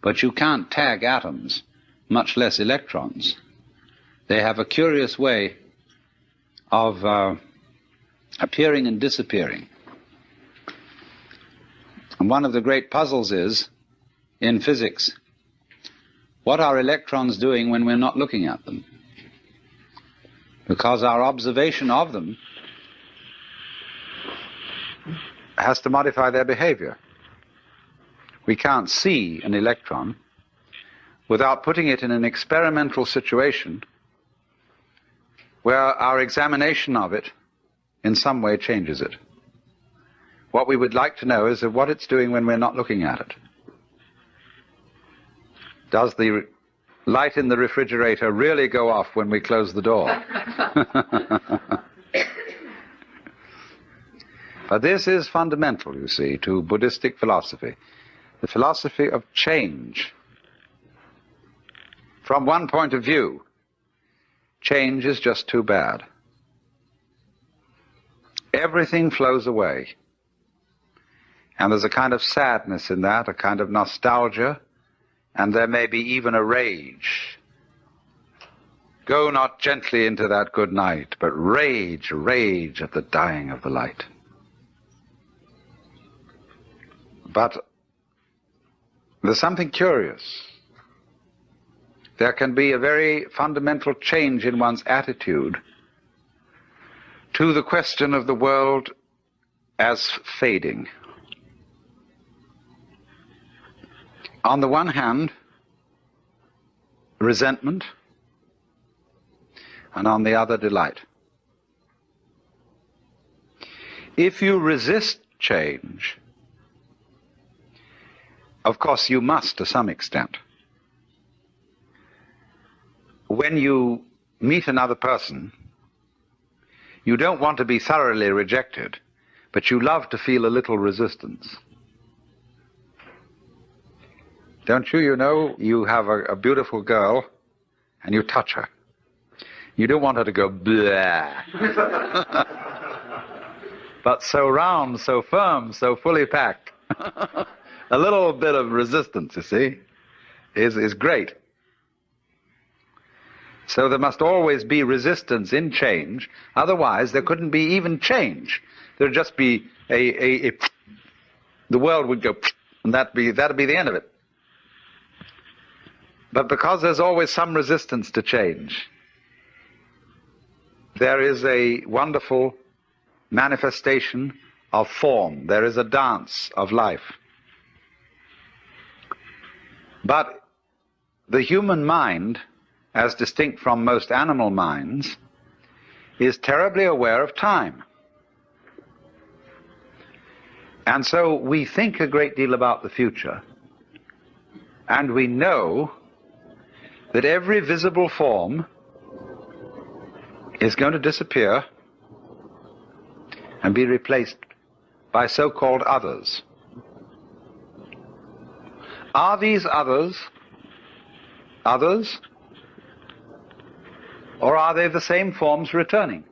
But you can't tag atoms, much less electrons. They have a curious way of appearing and disappearing. And one of the great puzzles is, in physics, what are electrons doing when we're not looking at them? Because our observation of them has to modify their behavior. We can't see an electron without putting it in an experimental situation where our examination of it in some way changes it. What we would like to know is what it's doing when we're not looking at it. Does the light in the refrigerator really go off when we close the door? But this is fundamental, you see, to Buddhistic philosophy. The philosophy of change. From one point of view, change is just too bad. Everything flows away. And there's a kind of sadness in that, a kind of nostalgia, and there may be even a rage. Go not gently into that good night, but rage, rage at the dying of the light. But there's something curious. There can be a very fundamental change in one's attitude to the question of the world as fading. On the one hand, resentment, and on the other, delight. If you resist change, of course you must to some extent. When you meet another person, you don't want to be thoroughly rejected, but you love to feel a little resistance. Don't you? You know, you have a beautiful girl, and you touch her. You don't want her to go, blah. But so round, so firm, so fully packed. A little bit of resistance, you see, is great. So there must always be resistance in change, otherwise there couldn't be even change. There'd just be the world would go, and that'd be the end of it. But because there's always some resistance to change, there is a wonderful manifestation of form. There is a dance of life. But the human mind, as distinct from most animal minds, is terribly aware of time. And so we think a great deal about the future, and we know that every visible form is going to disappear and be replaced by so-called others. Are these others, or are they the same forms returning?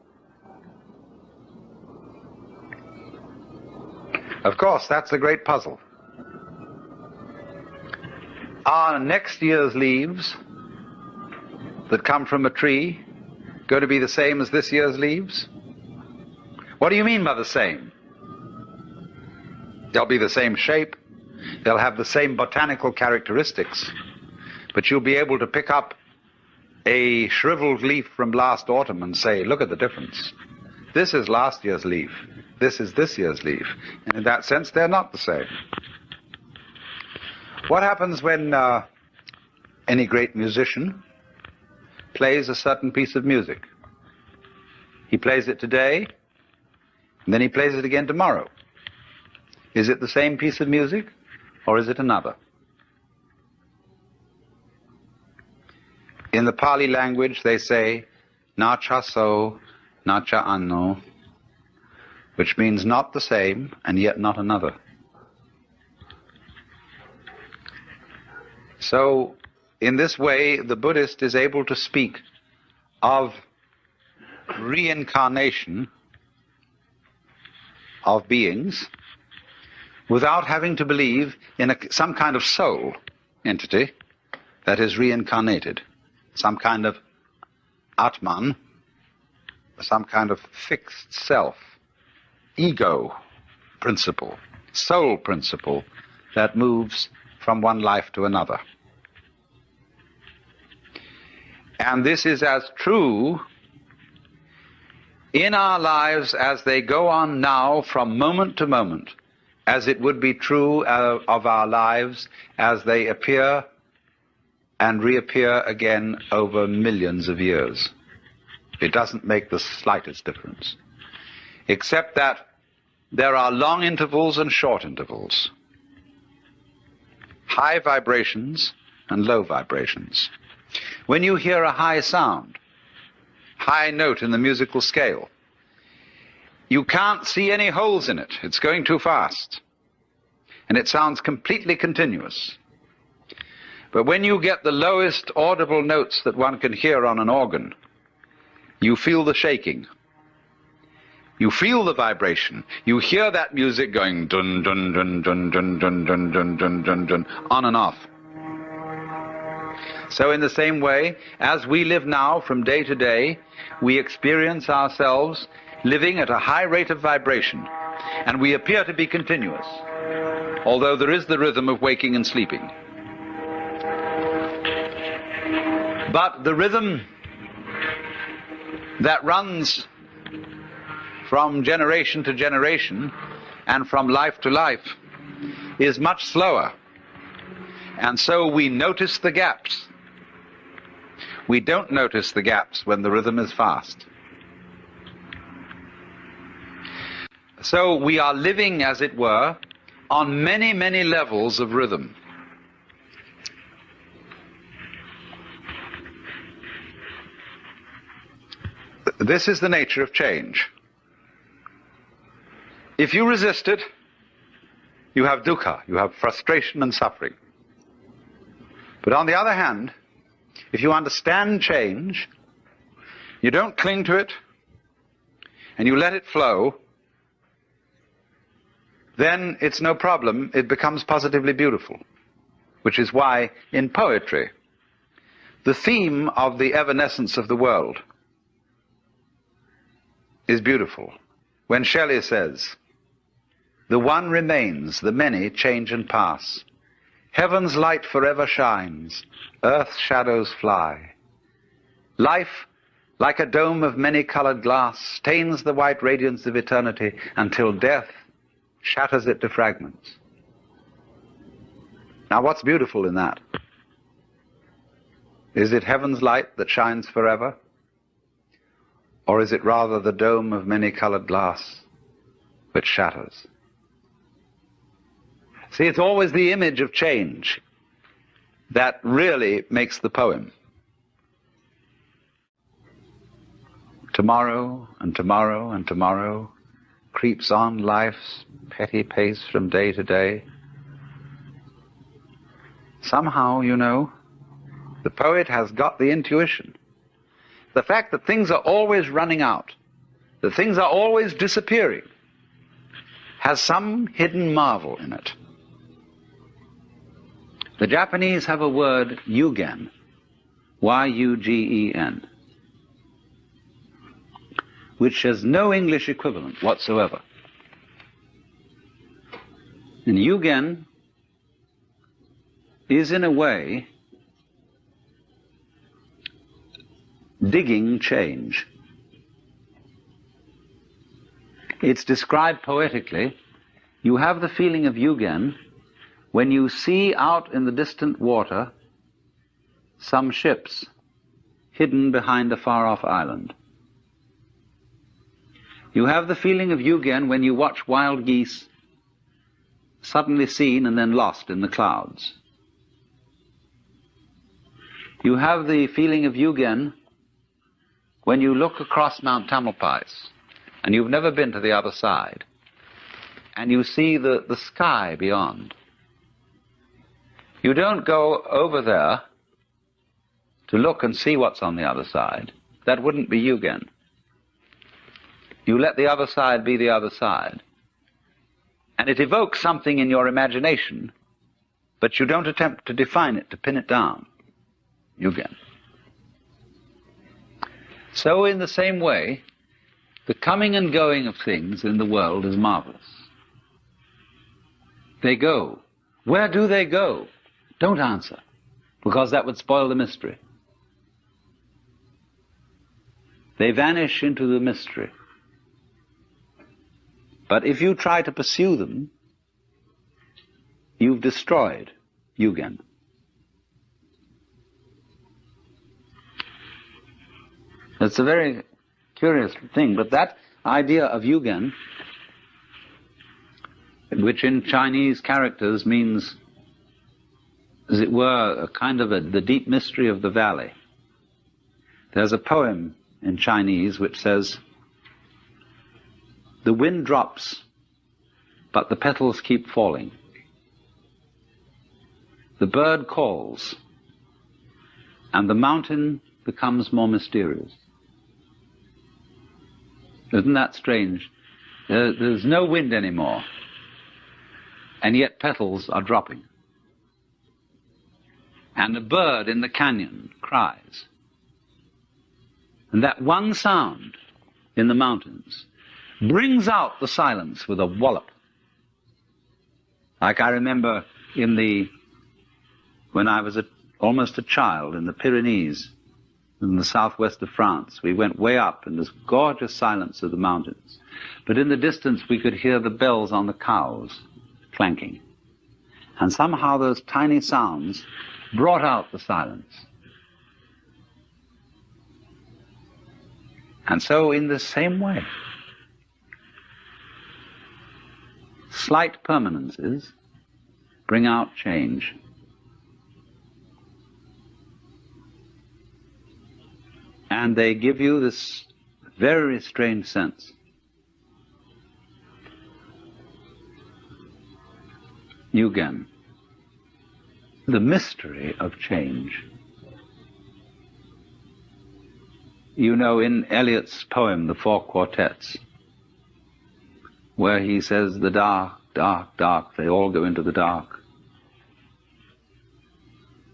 Of course, that's the great puzzle. Are next year's leaves that come from a tree going to be the same as this year's leaves? What do you mean by the same? They'll be the same shape. They'll have the same botanical characteristics. But you'll be able to pick up a shriveled leaf from last autumn and say, look at the difference. This is last year's leaf. This is this year's leaf. And in that sense, they're not the same. What happens when any great musician plays a certain piece of music? He plays it today, and then he plays it again tomorrow. Is it the same piece of music, or is it another? In the Pali language, they say, na cha so, na cha anno, which means not the same, and yet not another. So, in this way, the Buddhist is able to speak of reincarnation of beings without having to believe in some kind of soul entity that is reincarnated, some kind of Atman, some kind of fixed self, ego principle, soul principle that moves from one life to another. And this is as true in our lives as they go on now from moment to moment, as it would be true of our lives as they appear and reappear again over millions of years. It doesn't make the slightest difference. except that there are long intervals and short intervals, high vibrations and low vibrations. When you hear a high sound, high note in the musical scale, you can't see any holes in it. It's going too fast. And it sounds completely continuous. But when you get the lowest audible notes that one can hear on an organ, you feel the shaking. You feel the vibration. You hear that music going dun dun dun dun dun dun dun dun dun dun dun on and off. So in the same way, as we live now from day to day, we experience ourselves living at a high rate of vibration, and we appear to be continuous, although there is the rhythm of waking and sleeping. But the rhythm that runs from generation to generation and from life to life is much slower, and so we notice the gaps. We don't notice the gaps when the rhythm is fast. So we are living, as it were, on many, many levels of rhythm. This is the nature of change. If you resist it, you have dukkha, you have frustration and suffering. But on the other hand, if you understand change, you don't cling to it, and you let it flow, then it's no problem. It becomes positively beautiful, which is why in poetry, the theme of the evanescence of the world is beautiful. When Shelley says, "The one remains, the many change and pass. Heaven's light forever shines, earth's shadows fly. Life, like a dome of many-colored glass, stains the white radiance of eternity until death shatters it to fragments." Now, what's beautiful in that? Is it heaven's light that shines forever? Or is it rather the dome of many-colored glass which shatters? See, it's always the image of change that really makes the poem. Tomorrow and tomorrow and tomorrow creeps on life's petty pace from day to day. Somehow, you know, the poet has got the intuition. The fact that things are always running out, that things are always disappearing, has some hidden marvel in it. The Japanese have a word, yugen, Y-U-G-E-N, which has no English equivalent whatsoever. And yugen is, in a way, digging change. It's described poetically. You have the feeling of yugen when you see out in the distant water some ships hidden behind a far-off island. You have the feeling of yugen when you watch wild geese suddenly seen and then lost in the clouds. You have the feeling of yugen when you look across Mount Tamalpais and you've never been to the other side and you see the sky beyond. You don't go over there to look and see what's on the other side. That wouldn't be yugen. You let the other side be the other side. And it evokes something in your imagination, but you don't attempt to define it, to pin it down. Yugen. So in the same way, the coming and going of things in the world is marvelous. They go. Where do they go? Don't answer, because that would spoil the mystery. They vanish into the mystery. But if you try to pursue them, you've destroyed yugen. It's a very curious thing, but that idea of yugen, which in Chinese characters means, as it were, a kind of the deep mystery of the valley. There's a poem in Chinese which says, "The wind drops, but the petals keep falling. The bird calls, and the mountain becomes more mysterious." Isn't that strange? There's no wind anymore, and yet petals are dropping. And a bird in the canyon cries. And that one sound in the mountains brings out the silence with a wallop. Like I remember when I was almost a child in the Pyrenees, in the southwest of France, we went way up in this gorgeous silence of the mountains. But in the distance we could hear the bells on the cows clanking. And somehow those tiny sounds brought out the silence. And so in the same way, slight permanences bring out change. And they give you this very strange sense. Yugen, the mystery of change. You know, in Eliot's poem, The Four Quartets, where he says, "The dark, dark, dark, they all go into the dark.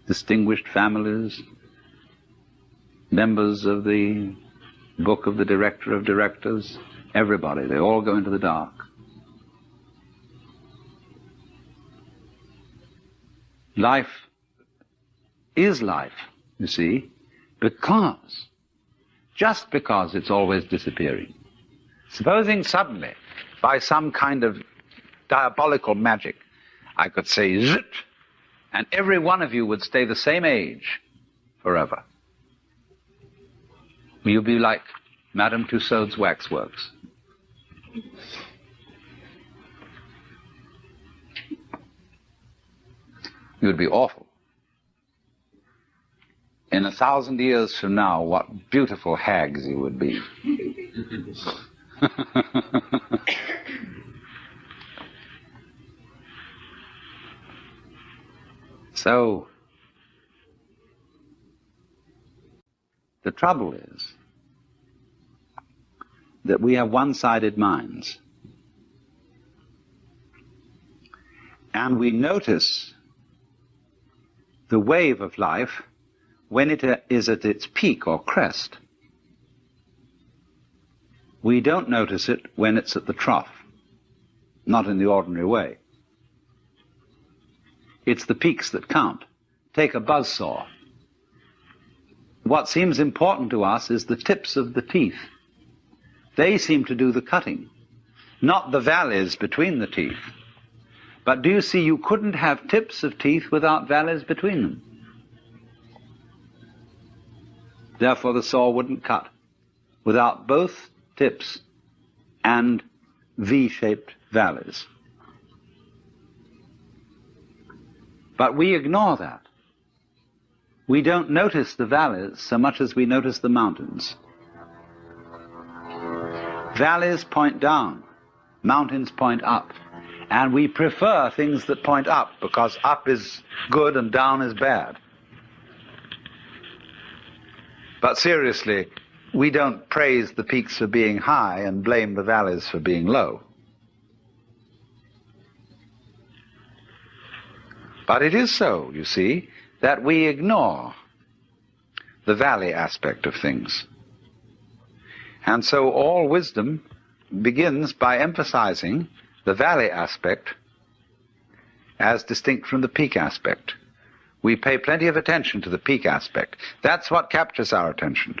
Distinguished families, members of the book of the director of directors, everybody, they all go into the dark." Life is life, you see, just because it's always disappearing. Supposing suddenly, by some kind of diabolical magic, I could say zit, and every one of you would stay the same age forever. You'd be like Madame Tussauds waxworks. You'd be awful. In 1,000 years from now, what beautiful hags you would be. So, the trouble is that we have one-sided minds. And we notice the wave of life when it is at its peak or crest. We don't notice it when it's at the trough, not in the ordinary way. It's the peaks that count. Take a buzzsaw. What seems important to us is the tips of the teeth. They seem to do the cutting, not the valleys between the teeth. But do you see, you couldn't have tips of teeth without valleys between them. Therefore the saw wouldn't cut without both tips and V-shaped valleys. But we ignore that. We don't notice the valleys so much as we notice the mountains. Valleys point down, mountains point up. And we prefer things that point up, because up is good and down is bad. But seriously, we don't praise the peaks for being high and blame the valleys for being low. But it is so, you see, that we ignore the valley aspect of things. And so all wisdom begins by emphasizing the valley aspect as distinct from the peak aspect. We pay plenty of attention to the peak aspect. That's what captures our attention.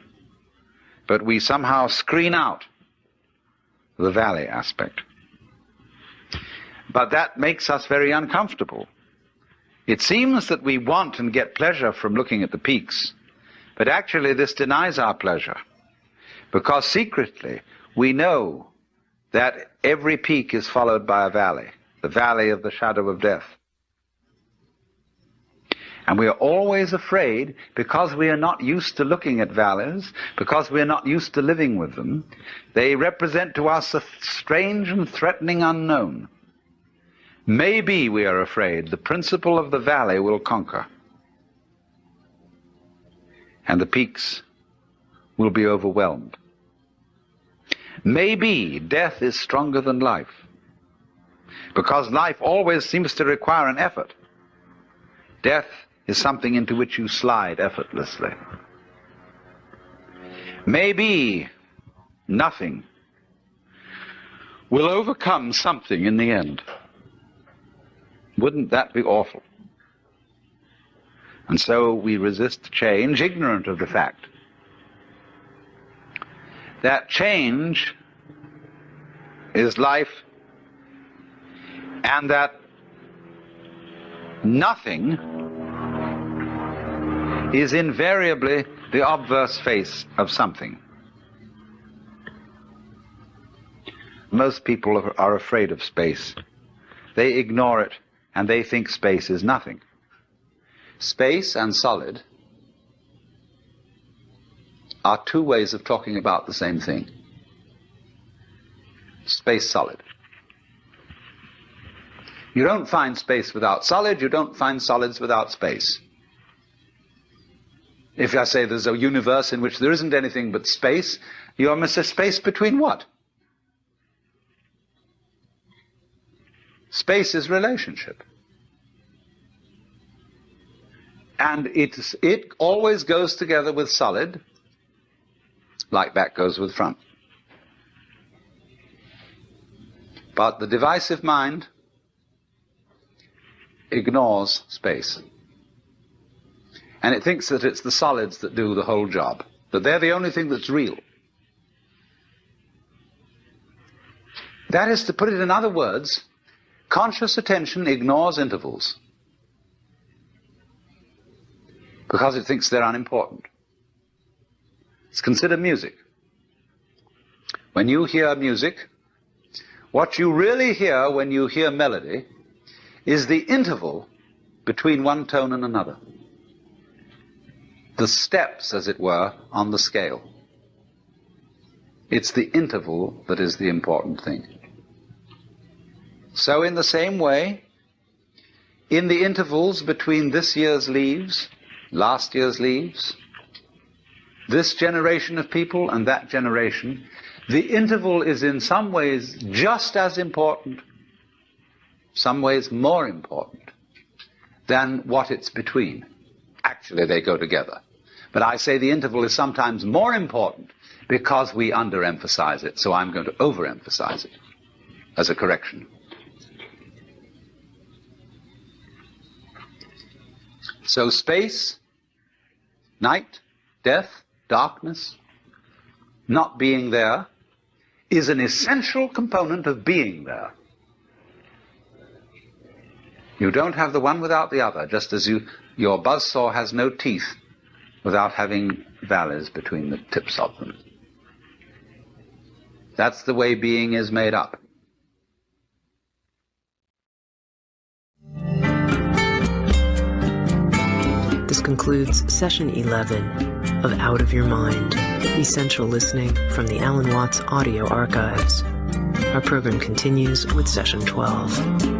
But we somehow screen out the valley aspect. But that makes us very uncomfortable. It seems that we want and get pleasure from looking at the peaks, but actually this denies our pleasure, because secretly we know that every peak is followed by a valley, the valley of the shadow of death. And we are always afraid, because we are not used to looking at valleys, because we are not used to living with them. They represent to us a strange and threatening unknown. Maybe, we are afraid, the principle of the valley will conquer, and the peaks will be overwhelmed. Maybe death is stronger than life, because life always seems to require an effort. Death is something into which you slide effortlessly. Maybe nothing will overcome something in the end. Wouldn't that be awful? And so we resist change, ignorant of the fact that change is life, and that nothing is invariably the obverse face of something. Most people are afraid of space. They ignore it, and they think space is nothing. Space and solid are two ways of talking about the same thing. Space, solid. You don't find space without solid, you don't find solids without space. If I say there's a universe in which there isn't anything but space, you must say space between what? Space is relationship. And it always goes together with solid, like back goes with front. But the divisive mind ignores space. And it thinks that it's the solids that do the whole job, that they're the only thing that's real. That is, to put it in other words, conscious attention ignores intervals because it thinks they're unimportant. Let's consider music. When you hear music, what you really hear when you hear melody is the interval between one tone and another. The steps, as it were, on the scale. It's the interval that is the important thing. So in the same way, in the intervals between this year's leaves, last year's leaves, this generation of people and that generation, the interval is in some ways just as important, some ways more important, than what it's between. Actually, they go together. But I say the interval is sometimes more important because we underemphasize it, so I'm going to overemphasize it as a correction. So space, night, death, darkness, not being there, is an essential component of being there. You don't have the one without the other, just as your buzzsaw has no teeth without having valleys between the tips of them. That's the way being is made up. This concludes session 11 of Out of Your Mind, Essential Listening from the Alan Watts Audio Archives. Our program continues with session 12.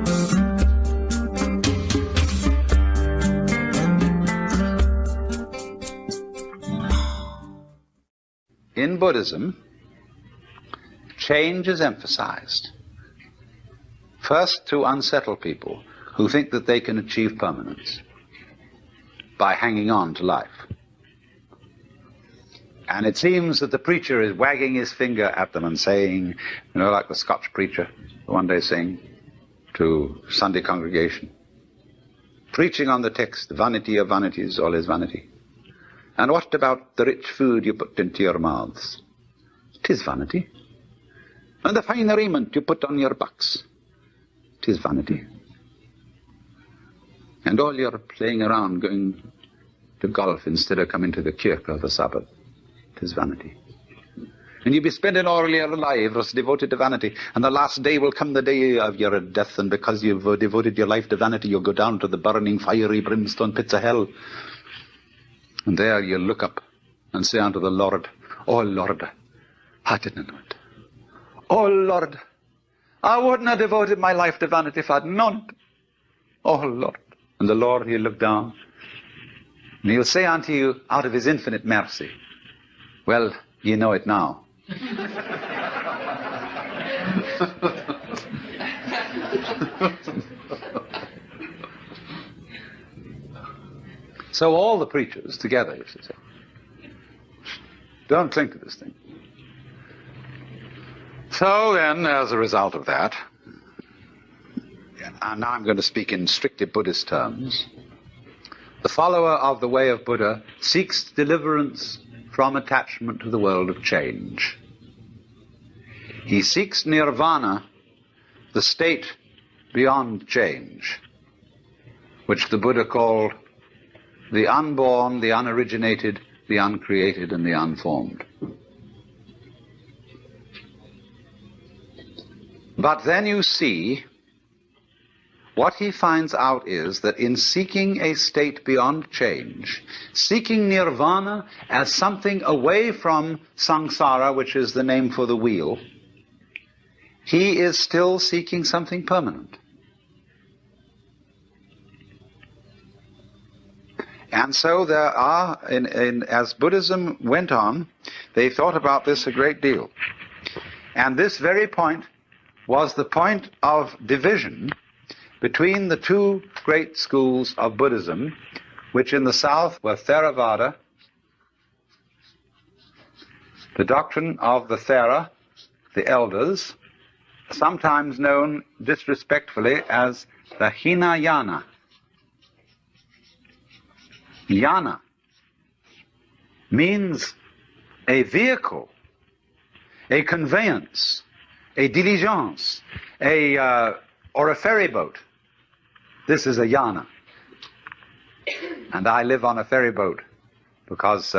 In Buddhism, change is emphasized. First, to unsettle people who think that they can achieve permanence by hanging on to life. And it seems that the preacher is wagging his finger at them and saying, you know, like the Scotch preacher one day saying to Sunday congregation, preaching on the text, vanity of vanities, all is vanity. And what about the rich food you put into your mouths? 'Tis vanity. And the fine raiment you put on your backs? 'Tis vanity. And all your playing around, going to golf instead of coming to the kirk of the Sabbath? 'Tis vanity. And you'll be spending all your lives devoted to vanity. And the last day will come, the day of your death, and because you've devoted your life to vanity, you'll go down to the burning, fiery, brimstone pits of hell. And there you'll look up and say unto the Lord, "Oh, Lord, I didn't know it. Oh, Lord, I wouldn't have devoted my life to vanity if I'd known it. Oh, Lord." And the Lord, he'll look down, and he'll say unto you, out of his infinite mercy, "Well, you know it now." So all the preachers together, you should say, don't cling to this thing. So then, as a result of that, and now I'm going to speak in strictly Buddhist terms, the follower of the way of Buddha seeks deliverance from attachment to the world of change. He seeks nirvana, the state beyond change, which the Buddha called the unborn, the unoriginated, the uncreated, and the unformed. But then you see, what he finds out is that in seeking a state beyond change, seeking nirvana as something away from samsara, which is the name for the wheel, he is still seeking something permanent. And so there are, as Buddhism went on, they thought about this a great deal. And this very point was the point of division between the two great schools of Buddhism, which in the south were Theravada, the doctrine of the Thera, the elders, sometimes known disrespectfully as the Hinayana. Yana means a vehicle, a conveyance, a diligence, or a ferry boat. This is a yana. And I live on a ferry boat because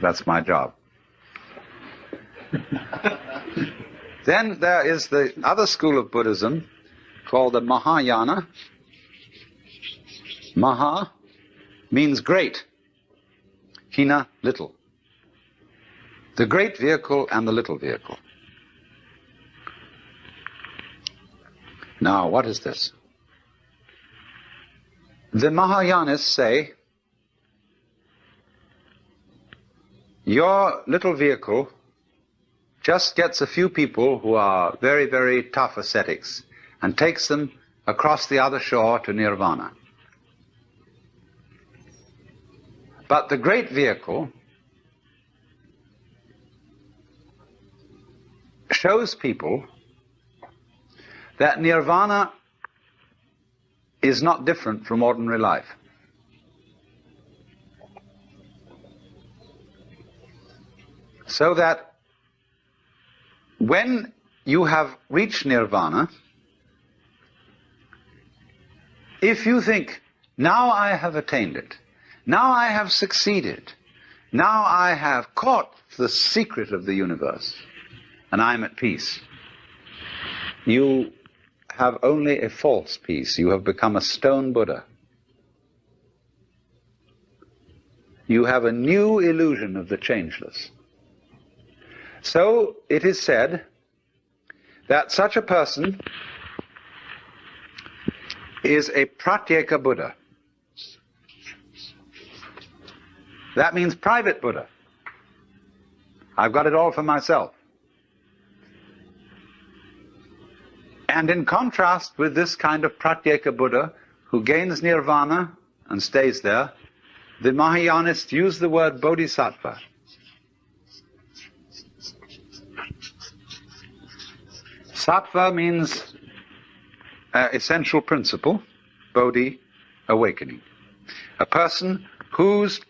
that's my job. Then there is the other school of Buddhism called the Mahayana. Maha means great. Hina, little. The great vehicle and the little vehicle. Now, what is this? The Mahayanists say, your little vehicle just gets a few people who are very, very tough ascetics and takes them across the other shore to nirvana. But the great vehicle shows people that nirvana is not different from ordinary life. So that when you have reached nirvana, if you think, now I have attained it, now I have succeeded, now I have caught the secret of the universe, and I'm at peace, you have only a false peace. You have become a stone Buddha. You have a new illusion of the changeless. So it is said that such a person is a pratyeka Buddha. That means private Buddha. I've got it all for myself. And in contrast with this kind of pratyeka Buddha, who gains nirvana and stays there, the Mahayanists use the word bodhisattva. Sattva means essential principle, bodhi, awakening. A person whose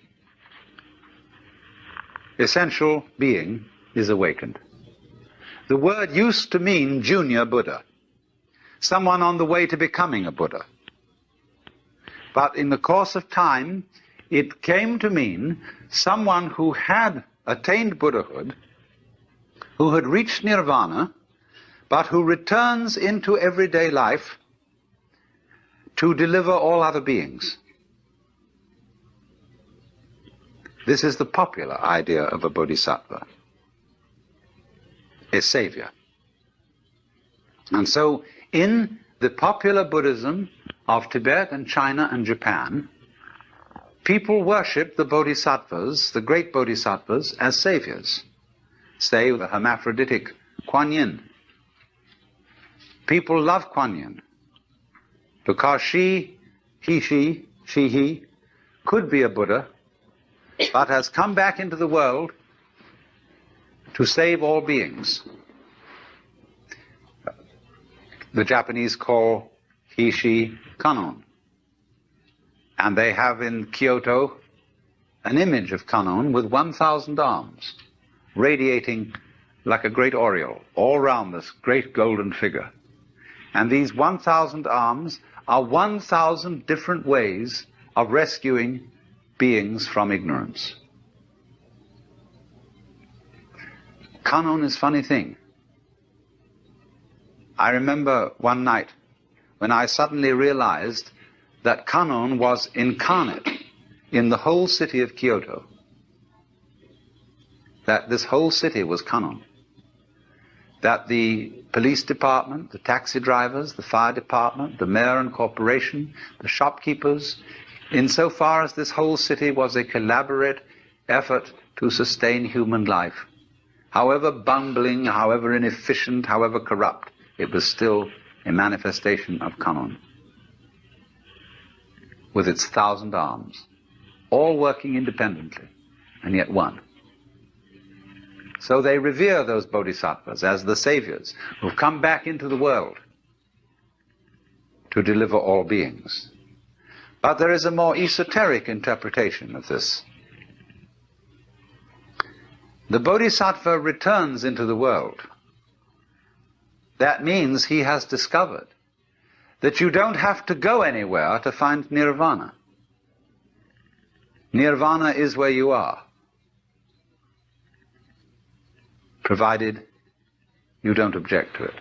essential being is awakened. The word used to mean junior Buddha, someone on the way to becoming a Buddha. But in the course of time, it came to mean someone who had attained Buddhahood, who had reached nirvana, but who returns into everyday life to deliver all other beings. This is the popular idea of a bodhisattva, a savior. And so in the popular Buddhism of Tibet and China and Japan, people worship the bodhisattvas, the great bodhisattvas, as saviors. Say the hermaphroditic Kuan Yin. People love Kuan Yin because he could be a Buddha, but has come back into the world to save all beings. The Japanese call he Kannon. And they have in Kyoto an image of Kannon with 1,000 arms, radiating like a great aureole all round this great golden figure. And these 1,000 arms are 1,000 different ways of rescuing beings from ignorance. Kannon is a funny thing. I remember one night when I suddenly realized that Kannon was incarnate in the whole city of Kyoto. That this whole city was Kannon. That the police department, the taxi drivers, the fire department, the mayor and corporation, the shopkeepers, insofar as this whole city was a collaborate effort to sustain human life, however bungling, however inefficient, however corrupt, it was still a manifestation of Kannon, with its 1,000 arms, all working independently, and yet one. So they revere those bodhisattvas as the saviors who've come back into the world to deliver all beings. But there is a more esoteric interpretation of this. The bodhisattva returns into the world. That means he has discovered that you don't have to go anywhere to find nirvana. Nirvana is where you are, provided you don't object to it.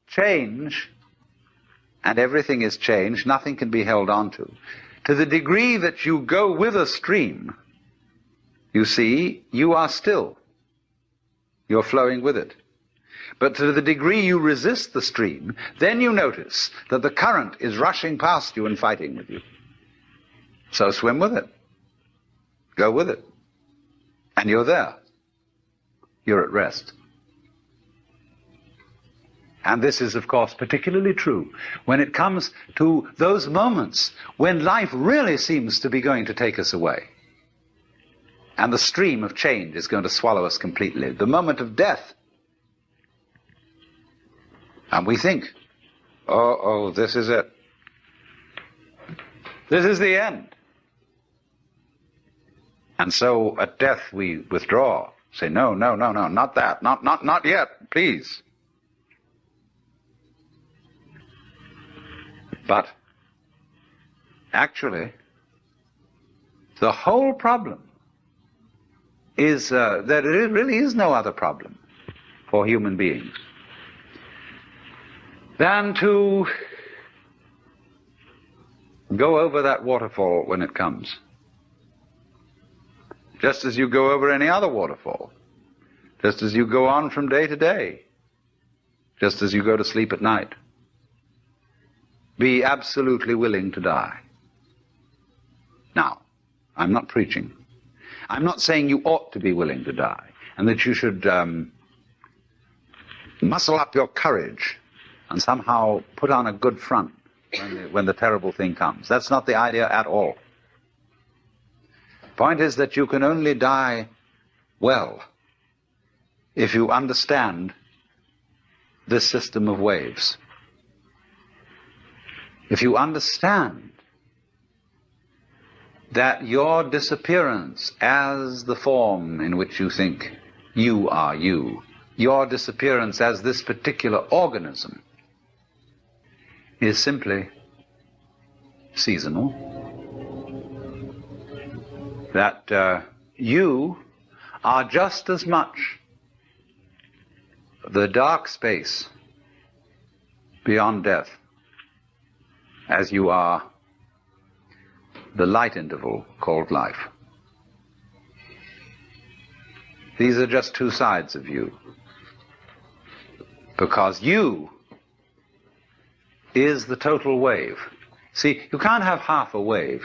Change, and everything is change, nothing can be held on to. To the degree that you go with a stream, you see, you are still. You're flowing with it. But to the degree you resist the stream, then you notice that the current is rushing past you and fighting with you. So swim with it. Go with it. And you're there. You're at rest. And this is, of course, particularly true when it comes to those moments when life really seems to be going to take us away. And the stream of change is going to swallow us completely. The moment of death. And we think, oh, this is it. This is the end. And so at death we withdraw. Say, no, not that. Not yet, please. But actually, the whole problem is that there really is no other problem for human beings than to go over that waterfall when it comes, just as you go over any other waterfall, just as you go on from day to day, just as you go to sleep at night. Be absolutely willing to die. Now, I'm not preaching. I'm not saying you ought to be willing to die and that you should muscle up your courage and somehow put on a good front when the terrible thing comes. That's not the idea at all. The point is that you can only die well if you understand this system of waves. If you understand that your disappearance as the form in which you think you are you, your disappearance as this particular organism, is simply seasonal, that you are just as much the dark space beyond death as you are the light interval called life. These are just two sides of you, because you is the total wave. See, you can't have half a wave.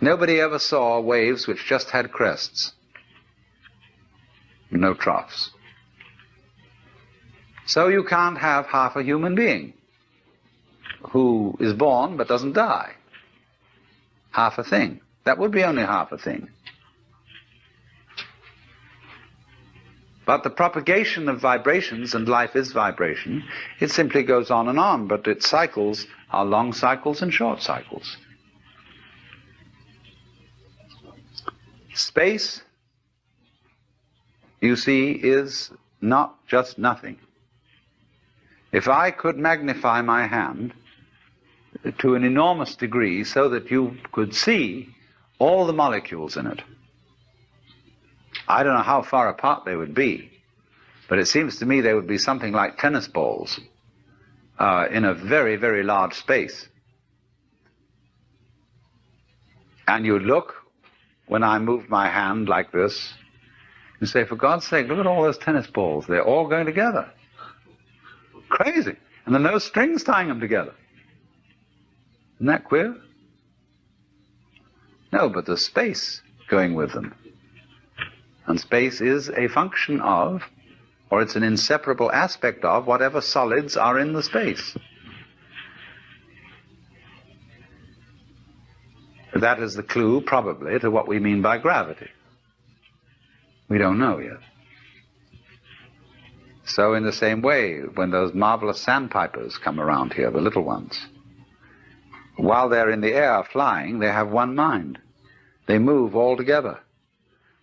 Nobody ever saw waves which just had crests, no troughs. So you can't have half a human being who is born but doesn't die. Half a thing. That would be only half a thing. But the propagation of vibrations, and life is vibration, it simply goes on and on, but its cycles are long cycles and short cycles. Space, you see, is not just nothing. If I could magnify my hand to an enormous degree so that you could see all the molecules in it, I don't know how far apart they would be, but it seems to me they would be something like tennis balls in a very, very large space. And you look, when I move my hand like this, you say, for God's sake, look at all those tennis balls. They're all going together. Crazy. And there are no strings tying them together. Isn't that queer? No, but there's space going with them. And space is a function of, or it's an inseparable aspect of, whatever solids are in the space. That is the clue, probably, to what we mean by gravity. We don't know yet. So in the same way, when those marvelous sandpipers come around here, the little ones, while they're in the air flying, they have one mind. They move all together.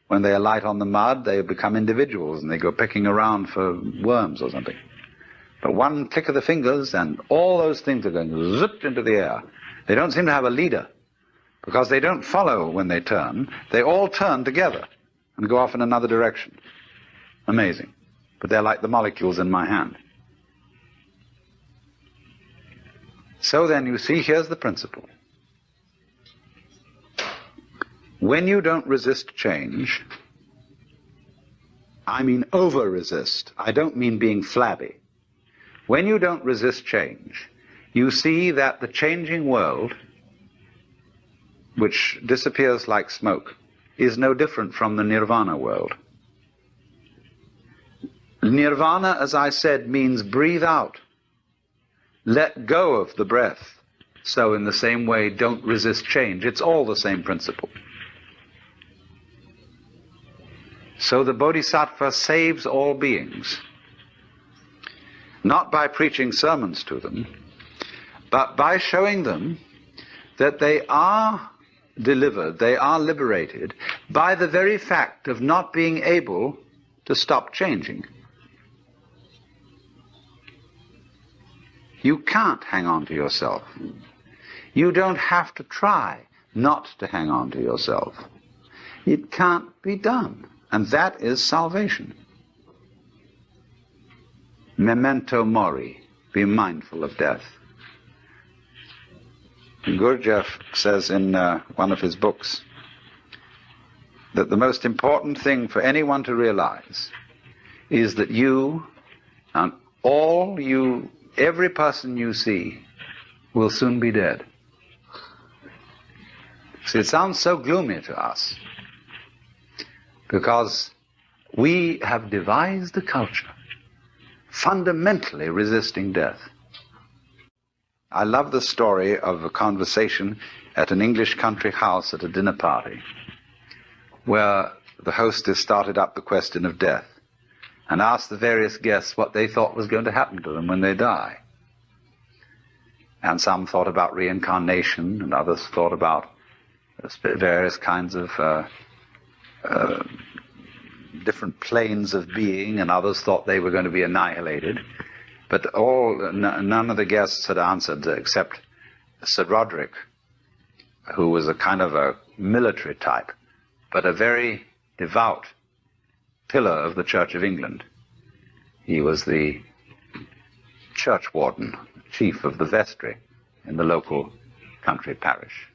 When they alight on the mud, they become individuals and they go picking around for worms or something. But one click of the fingers and all those things are going zipped into the air. They don't seem to have a leader, because they don't follow when they turn. They all turn together and go off in another direction. Amazing. But they're like the molecules in my hand. So then, you see, here's the principle. When you don't resist change, I mean over-resist. I don't mean being flabby. When you don't resist change, you see that the changing world, which disappears like smoke, is no different from the nirvana world. Nirvana, as I said, means breathe out. Let go of the breath. So in the same way, don't resist change. It's all the same principle. So the Bodhisattva saves all beings, not by preaching sermons to them, but by showing them that they are delivered, they are liberated by the very fact of not being able to stop changing. You can't hang on to yourself. You don't have to try not to hang on to yourself. It can't be done. And that is salvation. Memento mori. Be mindful of death. Gurdjieff says in one of his books that the most important thing for anyone to realize is that you and every person you see will soon be dead. See, it sounds so gloomy to us because we have devised a culture fundamentally resisting death. I love the story of a conversation at an English country house at a dinner party where the hostess started up the question of death and asked the various guests what they thought was going to happen to them when they die. And some thought about reincarnation, and others thought about various kinds of different planes of being, and others thought they were going to be annihilated. But none of the guests had answered except Sir Roderick, who was a kind of a military type, but a very devout pillar of the Church of England. He was the church warden, chief of the vestry in the local country parish.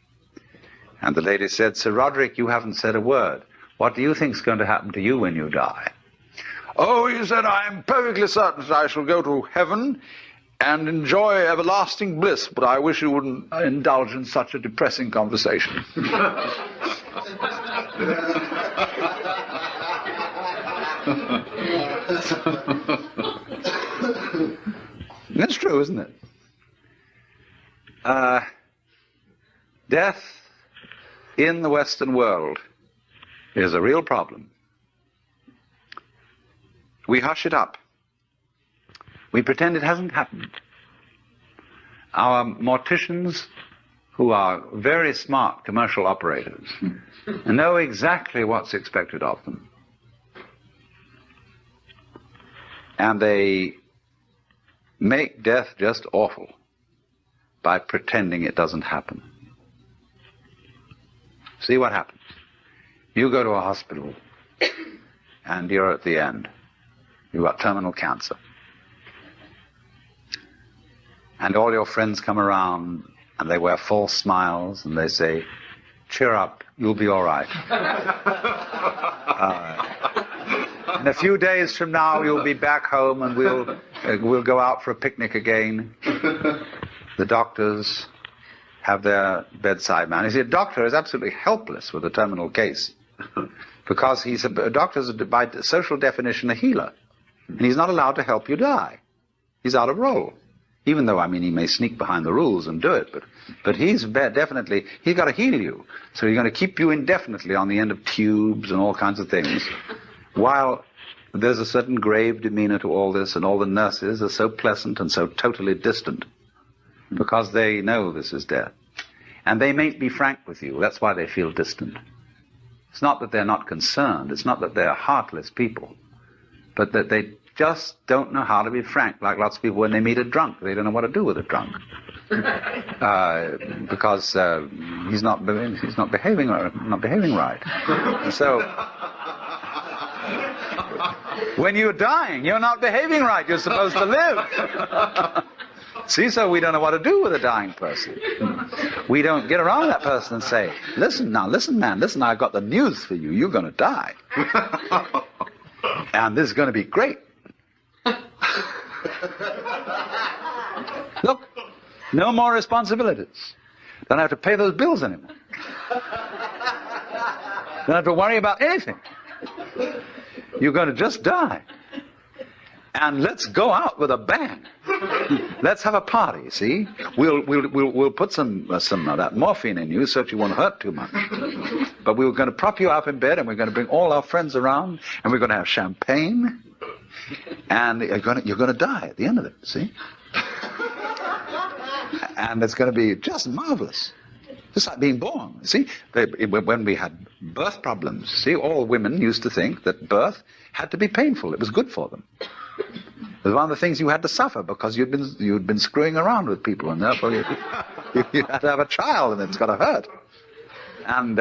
And the lady said, "Sir Roderick, you haven't said a word. What do you think's going to happen to you when you die?" "Oh," he said, "I am perfectly certain that I shall go to heaven and enjoy everlasting bliss, but I wish you wouldn't indulge in such a depressing conversation." That's true, isn't it? Death in the Western world is a real problem. We hush it up. We pretend it hasn't happened. Our morticians, who are very smart commercial operators, know exactly what's expected of them. And they make death just awful by pretending it doesn't happen. See what happens. You go to a hospital and you're at the end. You've got terminal cancer. And all your friends come around and they wear false smiles and they say, "Cheer up, you'll be all right. In a few days from now, you'll be back home and we'll go out for a picnic again." The doctors have their bedside man. You see, a doctor is absolutely helpless with a terminal case because a doctor's, by social definition, a healer. And he's not allowed to help you die. He's out of role. Even though, I mean, he may sneak behind the rules and do it, but he's got to heal you. So he's going to keep you indefinitely on the end of tubes and all kinds of things, while there's a certain grave demeanor to all this, and all the nurses are so pleasant and so totally distant because they know this is death. And they mayn't be frank with you. That's why they feel distant. It's not that they're not concerned. It's not that they're heartless people, but that they just don't know how to be frank, like lots of people when they meet a drunk. They don't know what to do with a drunk because he's not behaving right. And so when you're dying, you're not behaving right. You're supposed to live. See, so we don't know what to do with a dying person. We don't get around that person and say, listen, man, I've got the news for you. You're going to die. And this is going to be great. Look, no more responsibilities. Don't have to pay those bills anymore. Don't have to worry about anything. You're going to just die. And let's go out with a bang. Let's have a party, see? We'll put some of that morphine in you so that you won't hurt too much. But we're going to prop you up in bed, and we're going to bring all our friends around, and we're going to have champagne, and you're going to die at the end of it, see? And it's going to be just marvelous. Just like being born. See, when we had birth problems, see, all women used to think that birth had to be painful. It was good for them. It was one of the things you had to suffer because you'd been screwing around with people, and therefore you had to have a child, and it's got to hurt. And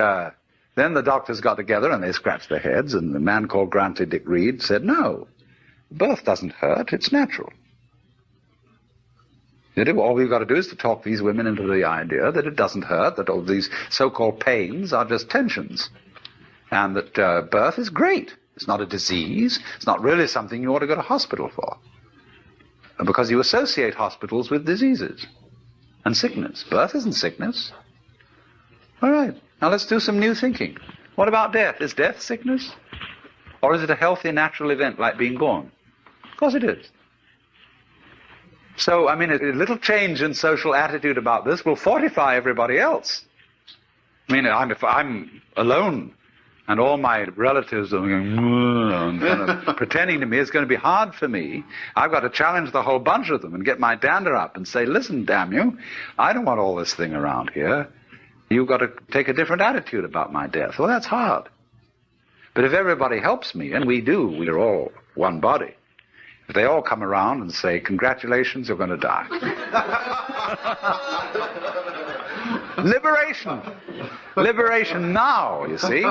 then the doctors got together and they scratched their heads, and the man called Grantley Dick Reed said, "No, birth doesn't hurt. It's natural." All we've got to do is to talk these women into the idea that it doesn't hurt, that all these so-called pains are just tensions, and that birth is great. It's not a disease. It's not really something you ought to go to hospital for, because you associate hospitals with diseases and sickness. Birth isn't sickness. All right, now let's do some new thinking. What about death? Is death sickness? Or is it a healthy, natural event like being born? Of course it is. So, I mean, a little change in social attitude about this will fortify everybody else. I mean, if I'm alone and all my relatives are going, and kind of pretending to me, it's going to be hard for me. I've got to challenge the whole bunch of them and get my dander up and say, "Listen, damn you, I don't want all this thing around here. You've got to take a different attitude about my death." Well, that's hard. But if everybody helps me, and we do, we're all one body, if they all come around and say, "Congratulations, you're going to die." Liberation. Liberation now, you see.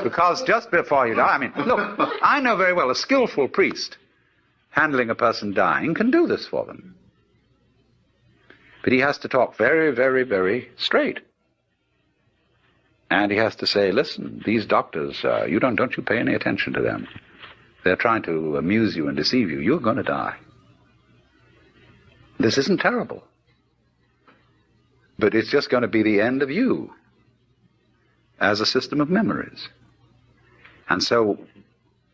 Because just before you die, I mean, look, I know very well a skillful priest handling a person dying can do this for them. But he has to talk very, very, very straight. And he has to say, listen, these doctors, don't you pay any attention to them. They're trying to amuse you and deceive you. You're going to die. This isn't terrible. But it's just going to be the end of you as a system of memories. And so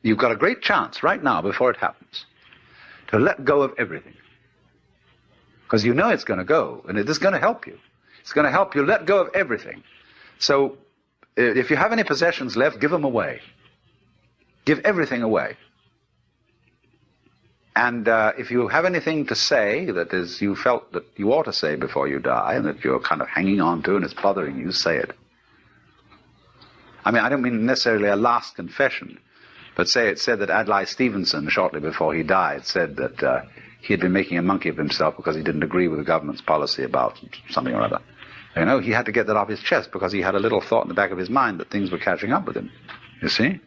you've got a great chance right now, before it happens, to let go of everything. Because you know it's going to go, and it is going to help you. It's going to help you let go of everything. So if you have any possessions left, give them away. Give everything away. And if you have anything to say that is you felt that you ought to say before you die, and that you're kind of hanging on to and it's bothering you, say it. I mean, I don't mean necessarily a last confession, but say it said that Adlai Stevenson, shortly before he died, said that he had been making a monkey of himself because he didn't agree with the government's policy about something or other. You know, he had to get that off his chest because he had a little thought in the back of his mind that things were catching up with him. You see?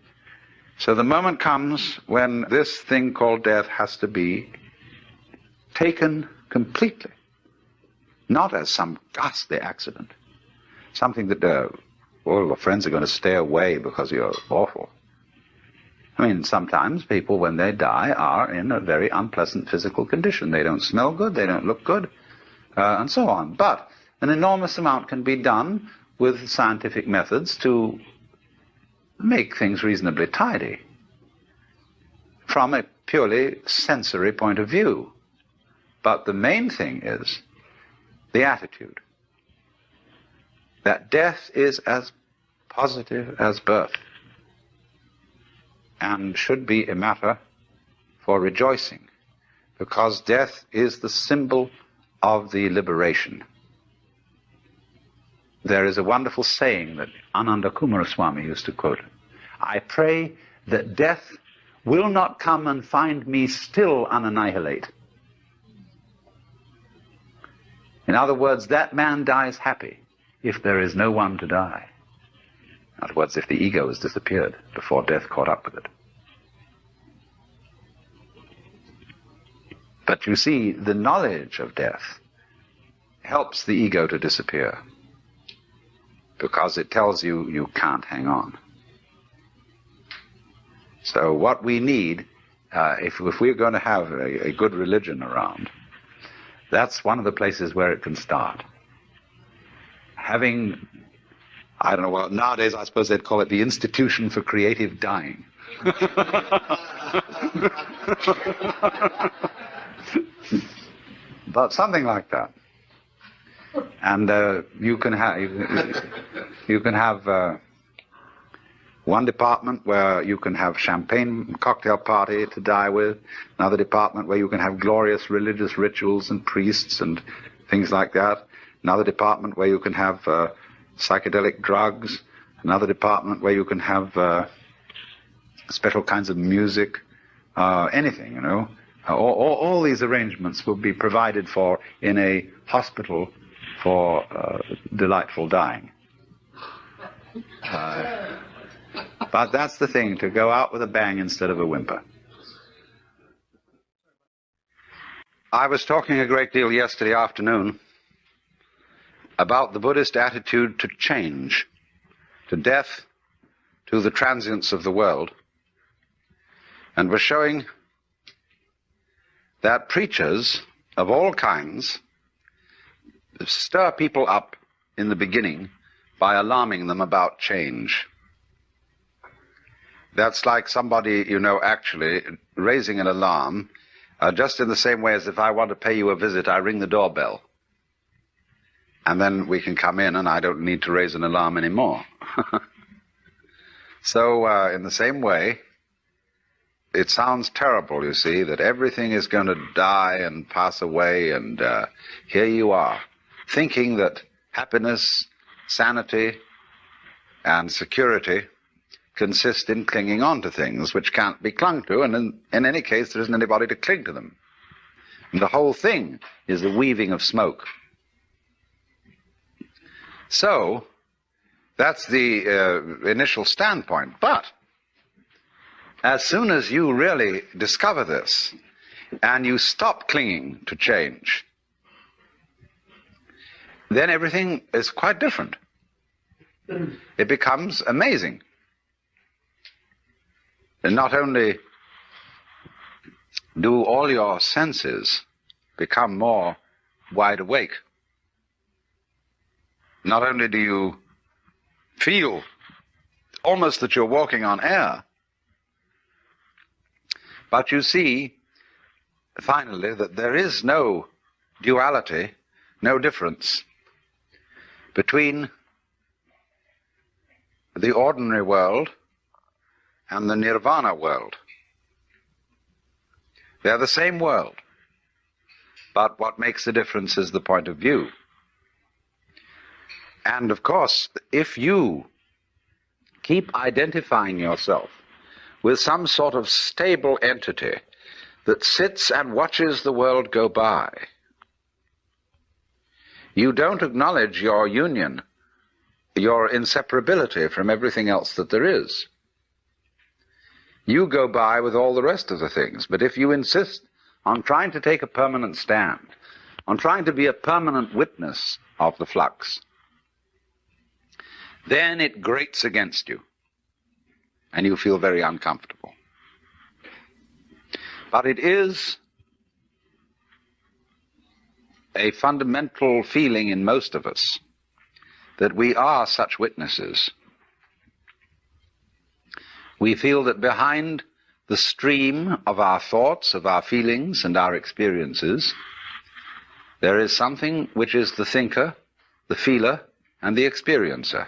So the moment comes when this thing called death has to be taken completely. Not as some ghastly accident. Something that all the friends are going to stay away because you're awful. I mean, sometimes people, when they die, are in a very unpleasant physical condition. They don't smell good, they don't look good, and so on. But an enormous amount can be done with scientific methods to make things reasonably tidy from a purely sensory point of view. But the main thing is the attitude. That death is as positive as birth and should be a matter for rejoicing, because death is the symbol of the liberation. There is a wonderful saying that Ananda Kumaraswamy used to quote. I pray that death will not come and find me still unannihilate. In other words, that man dies happy if there is no one to die. In other words, if the ego has disappeared before death caught up with it. But you see, the knowledge of death helps the ego to disappear, because it tells you you can't hang on. So what we need, if we're going to have a good religion around, that's one of the places where it can start. Having, I don't know, well, nowadays I suppose they'd call it the Institution for Creative Dying. But something like that. And you can have one department where you can have champagne cocktail party to die with, another department where you can have glorious religious rituals and priests and things like that, another department where you can have psychedelic drugs, another department where you can have special kinds of music, anything, you know. All these arrangements will be provided for in a hospital for delightful dying. But that's the thing, to go out with a bang instead of a whimper. I was talking a great deal yesterday afternoon about the Buddhist attitude to change, to death, to the transience of the world, and was showing that preachers of all kinds stir people up in the beginning by alarming them about change. That's like somebody, you know, actually raising an alarm, just in the same way as if I want to pay you a visit, I ring the doorbell. And then we can come in and I don't need to raise an alarm anymore. So in the same way, it sounds terrible, you see, that everything is going to die and pass away, and here you are, thinking that happiness, sanity, and security consist in clinging on to things which can't be clung to, and in any case there isn't anybody to cling to them. And the whole thing is the weaving of smoke. So, that's the initial standpoint. But, as soon as you really discover this, and you stop clinging to change, then everything is quite different. It becomes amazing. And not only do all your senses become more wide awake, not only do you feel almost that you're walking on air, but you see, finally, that there is no duality, no difference between the ordinary world and the nirvana world. They're the same world, but what makes the difference is the point of view. And of course, if you keep identifying yourself with some sort of stable entity that sits and watches the world go by, you don't acknowledge your union, your inseparability from everything else that there is. You go by with all the rest of the things, but if you insist on trying to take a permanent stand, on trying to be a permanent witness of the flux, then it grates against you, and you feel very uncomfortable. But it is a fundamental feeling in most of us that we are such witnesses. We feel that behind the stream of our thoughts, of our feelings, and our experiences, there is something which is the thinker, the feeler, and the experiencer.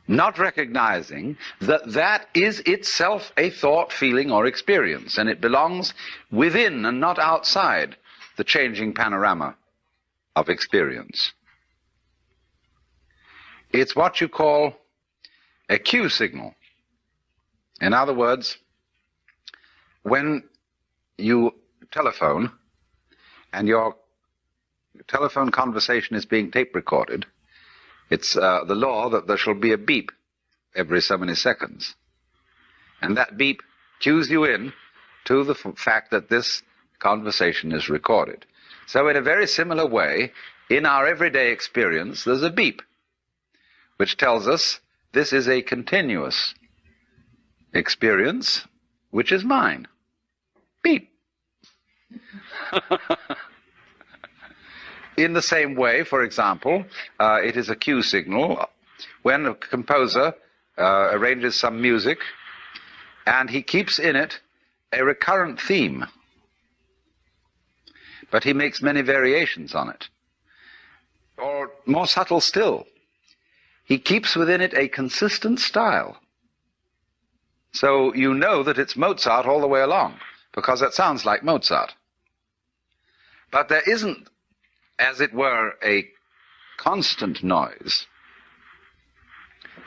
Not recognizing that that is itself a thought, feeling, or experience, and it belongs within and not outside the changing panorama of experience. It's what you call a cue signal. In other words, when you telephone and your telephone conversation is being tape recorded, it's the law that there shall be a beep every so many seconds. And that beep cues you in to the fact that this conversation is recorded. So in a very similar way, in our everyday experience, there's a beep, which tells us this is a continuous experience, which is mine. Beep. In the same way, for example, it is a cue signal when a composer arranges some music and he keeps in it a recurrent theme, but he makes many variations on it. Or more subtle still, he keeps within it a consistent style. So you know that it's Mozart all the way along, because it sounds like Mozart. But there isn't, as it were, a constant noise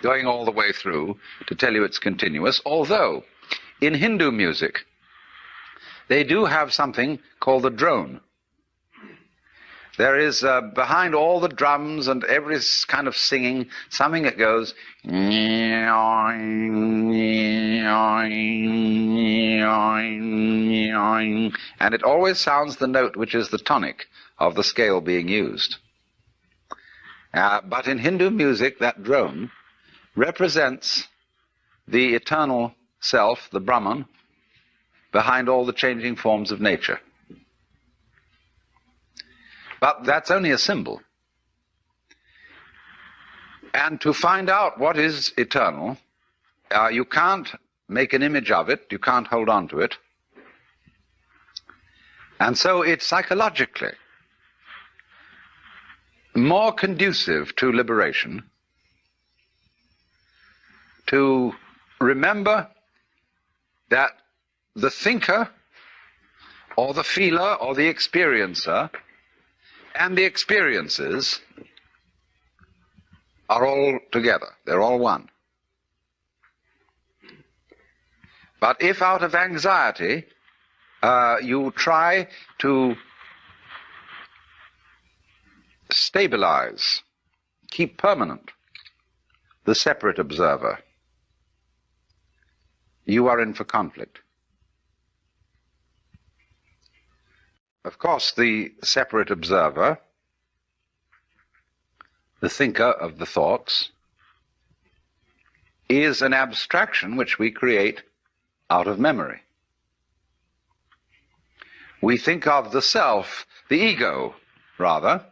going all the way through to tell you it's continuous, although in Hindu music they do have something called the drone. There is behind all the drums and every kind of singing something that goes, and it always sounds the note which is the tonic of the scale being used. But in Hindu music, that drone represents the eternal self, the Brahman, behind all the changing forms of nature. But that's only a symbol. And to find out what is eternal, you can't make an image of it, you can't hold on to it. And so it's psychologically more conducive to liberation to remember that the thinker or the feeler or the experiencer and the experiences are all together. They're all one. But if out of anxiety you try to stabilize, keep permanent the separate observer, you are in for conflict. Of course, the separate observer, the thinker of the thoughts, is an abstraction which we create out of memory. We think of the self, the ego, rather,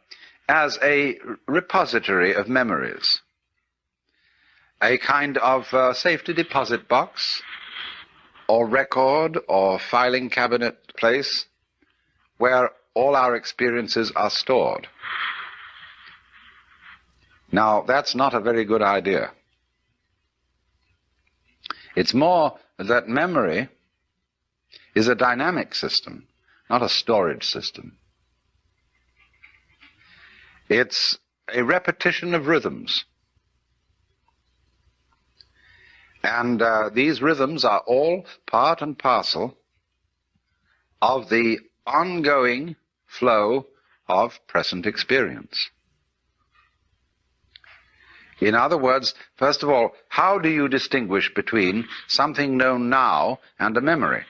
as a repository of memories, a kind of safety deposit box or record or filing cabinet place where all our experiences are stored. Now, that's not a very good idea. It's more that memory is a dynamic system, not a storage system. It's a repetition of rhythms. And these rhythms are all part and parcel of the ongoing flow of present experience. In other words, first of all, how do you distinguish between something known now and a memory?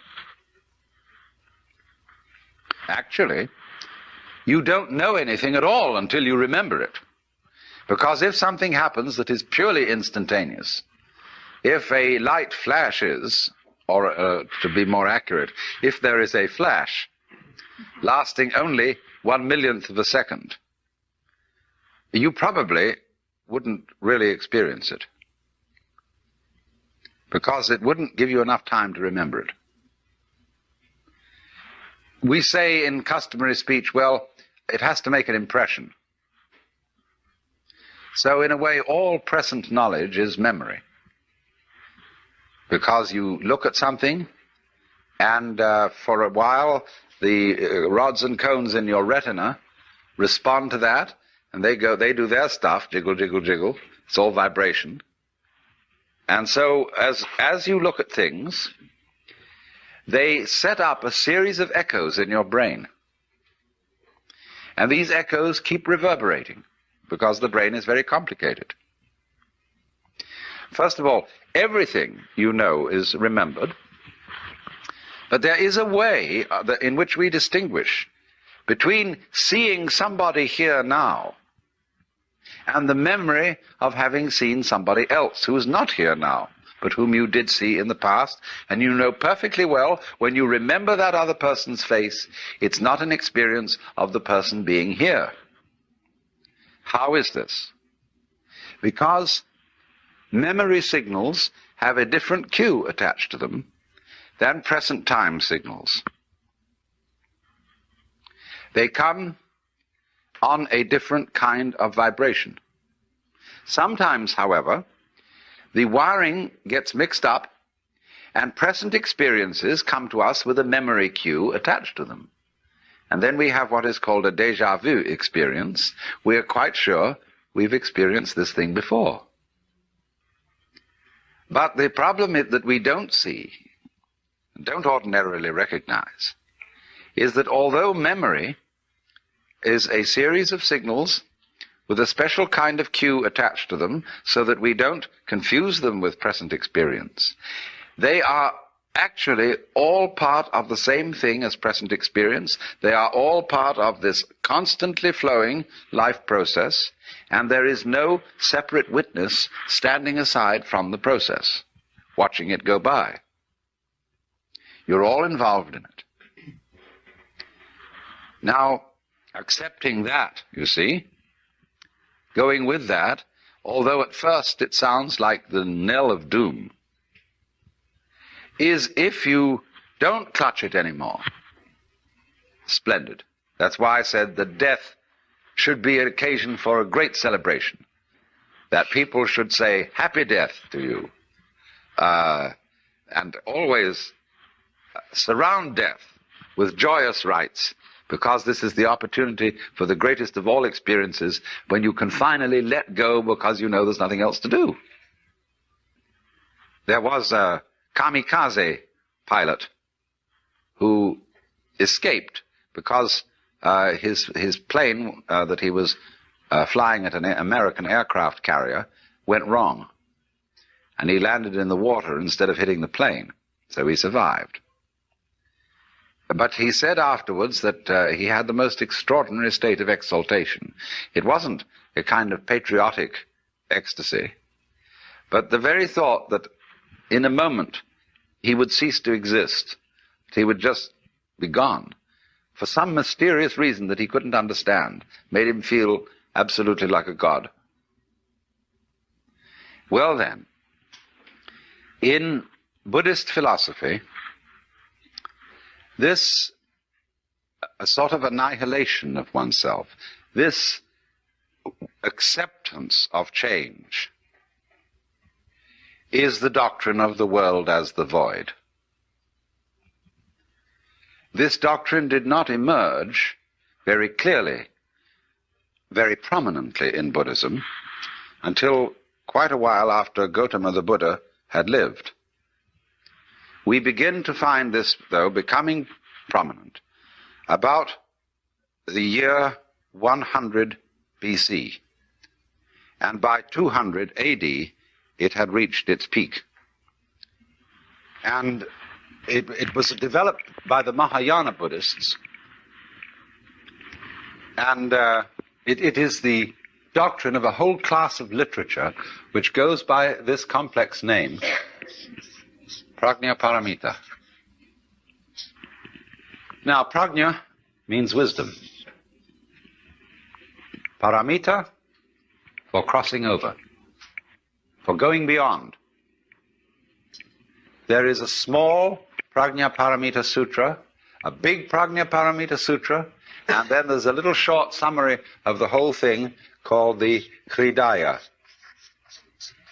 Actually, you don't know anything at all until you remember it. Because if something happens that is purely instantaneous, if a light flashes, or to be more accurate, if there is a flash lasting only 1/1,000,000th of a second, you probably wouldn't really experience it, because it wouldn't give you enough time to remember it. We say in customary speech, well, it has to make an impression. So in a way, all present knowledge is memory, because you look at something and for a while the rods and cones in your retina respond to that, and they do their stuff, jiggle, jiggle, jiggle. It's all vibration. And so as you look at things, they set up a series of echoes in your brain. And these echoes keep reverberating, because the brain is very complicated. First of all, everything you know is remembered, but there is a way in which we distinguish between seeing somebody here now and the memory of having seen somebody else who is not here now, but whom you did see in the past, and you know perfectly well when you remember that other person's face, it's not an experience of the person being here. How is this? Because memory signals have a different cue attached to them than present time signals. They come on a different kind of vibration. Sometimes, however, the wiring gets mixed up and present experiences come to us with a memory cue attached to them. And then we have what is called a déjà vu experience. We are quite sure we've experienced this thing before. But the problem is that we don't see, don't ordinarily recognize, is that although memory is a series of signals with a special kind of cue attached to them so that we don't confuse them with present experience, they are actually all part of the same thing as present experience. They are all part of this constantly flowing life process, and there is no separate witness standing aside from the process, watching it go by. You're all involved in it. Now, accepting that, you see, going with that, although at first it sounds like the knell of doom, is if you don't clutch it anymore. Splendid. That's why I said that death should be an occasion for a great celebration, that people should say, happy death to you, and always surround death with joyous rites, because this is the opportunity for the greatest of all experiences, when you can finally let go because you know there's nothing else to do. There was a kamikaze pilot who escaped because his plane that he was flying at an American aircraft carrier went wrong, and he landed in the water instead of hitting the plane, so he survived. But he said afterwards that he had the most extraordinary state of exaltation. It wasn't a kind of patriotic ecstasy, but the very thought that in a moment he would cease to exist, that he would just be gone, for some mysterious reason that he couldn't understand, made him feel absolutely like a god. Well then, in Buddhist philosophy, this a sort of annihilation of oneself, this acceptance of change, is the doctrine of the world as the void. This doctrine did not emerge very clearly, very prominently in Buddhism until quite a while after Gautama the Buddha had lived. We begin to find this, though, becoming prominent about the year 100 BC. And by 200 AD, it had reached its peak. And it was developed by the Mahayana Buddhists. And it is the doctrine of a whole class of literature which goes by this complex name, Prajna Paramita. Now, Prajna means wisdom. Paramita, for crossing over, for going beyond. There is a small Prajna Paramita Sutra, a big Prajna Paramita Sutra, and then there's a little short summary of the whole thing called the Hridaya,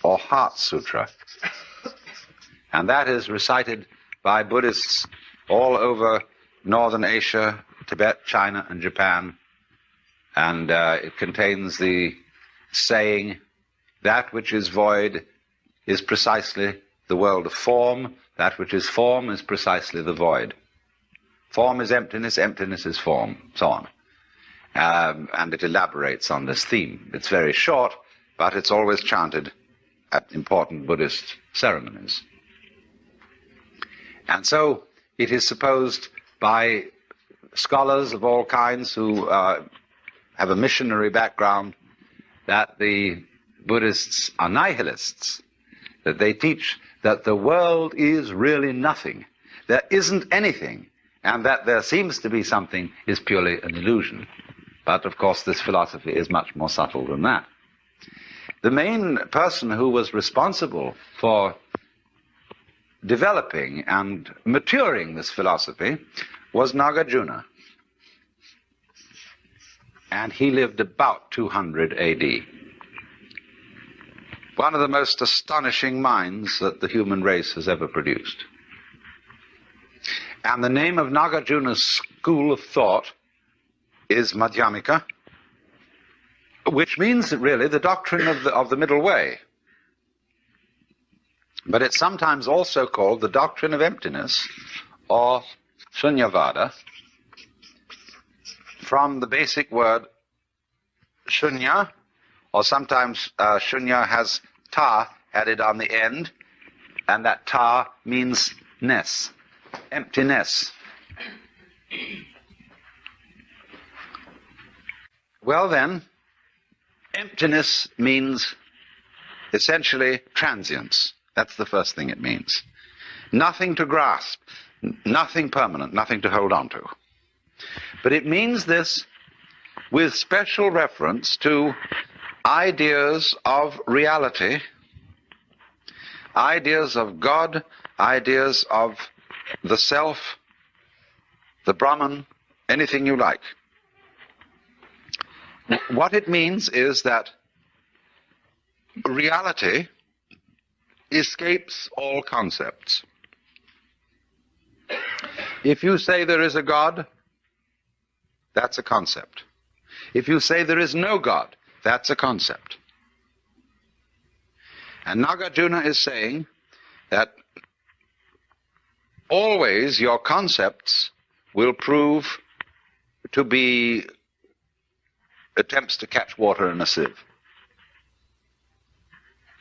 or Heart Sutra. And that is recited by Buddhists all over Northern Asia, Tibet, China, and Japan. And it contains the saying, that which is void is precisely the world of form, that which is form is precisely the void. Form is emptiness, emptiness is form, so on. And it elaborates on this theme. It's very short, but it's always chanted at important Buddhist ceremonies. And so it is supposed by scholars of all kinds who have a missionary background that the Buddhists are nihilists, that they teach that the world is really nothing, there isn't anything, and that there seems to be something is purely an illusion. But of course this philosophy is much more subtle than that. The main person who was responsible for developing and maturing this philosophy was Nagarjuna. And he lived about 200 AD. One of the most astonishing minds that the human race has ever produced. And the name of Nagarjuna's school of thought is Madhyamika, which means really the doctrine of the middle way. But it's sometimes also called the doctrine of emptiness, or Shunyavada, from the basic word shunya, or sometimes shunya has ta added on the end, and that ta means ness, emptiness. Well then, emptiness means essentially transience. That's the first thing it means. Nothing to grasp, nothing permanent, nothing to hold on to. But it means this with special reference to ideas of reality, ideas of God, ideas of the self, the Brahman, anything you like. What it means is that reality escapes all concepts. If you say there is a God, that's a concept. If you say there is no God, that's a concept. And Nagarjuna is saying that always your concepts will prove to be attempts to catch water in a sieve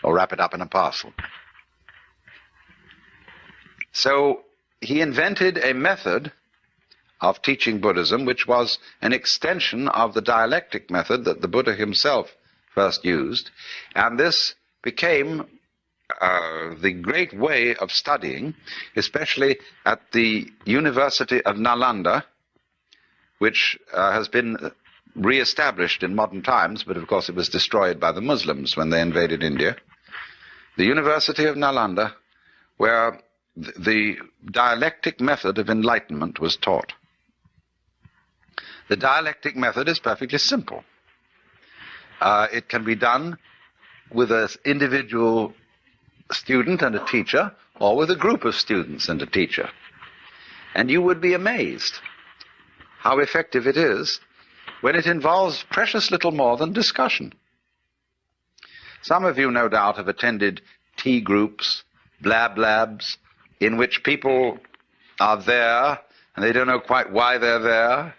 or wrap it up in a parcel. So he invented a method of teaching Buddhism which was an extension of the dialectic method that the Buddha himself first used, and this became the great way of studying, especially at the University of Nalanda, which has been re-established in modern times, but of course it was destroyed by the Muslims when they invaded India. The University of Nalanda, where the dialectic method of enlightenment was taught. The dialectic method is perfectly simple. It can be done with an individual student and a teacher, or with a group of students and a teacher. And you would be amazed how effective it is when it involves precious little more than discussion. Some of you, no doubt, have attended tea groups, blab labs, in which people are there and they don't know quite why they're there,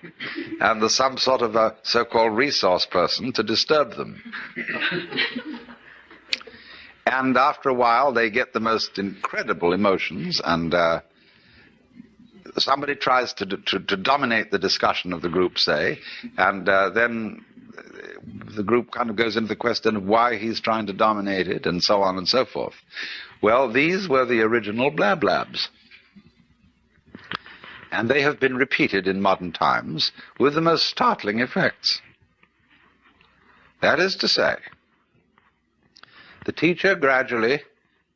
and there's some sort of a so-called resource person to disturb them. And after a while they get the most incredible emotions, and somebody tries to dominate the discussion of the group, say, and then the group kind of goes into the question of why he's trying to dominate it, and so on and so forth. Well, these were the original blab labs. And they have been repeated in modern times with the most startling effects. That is to say, the teacher gradually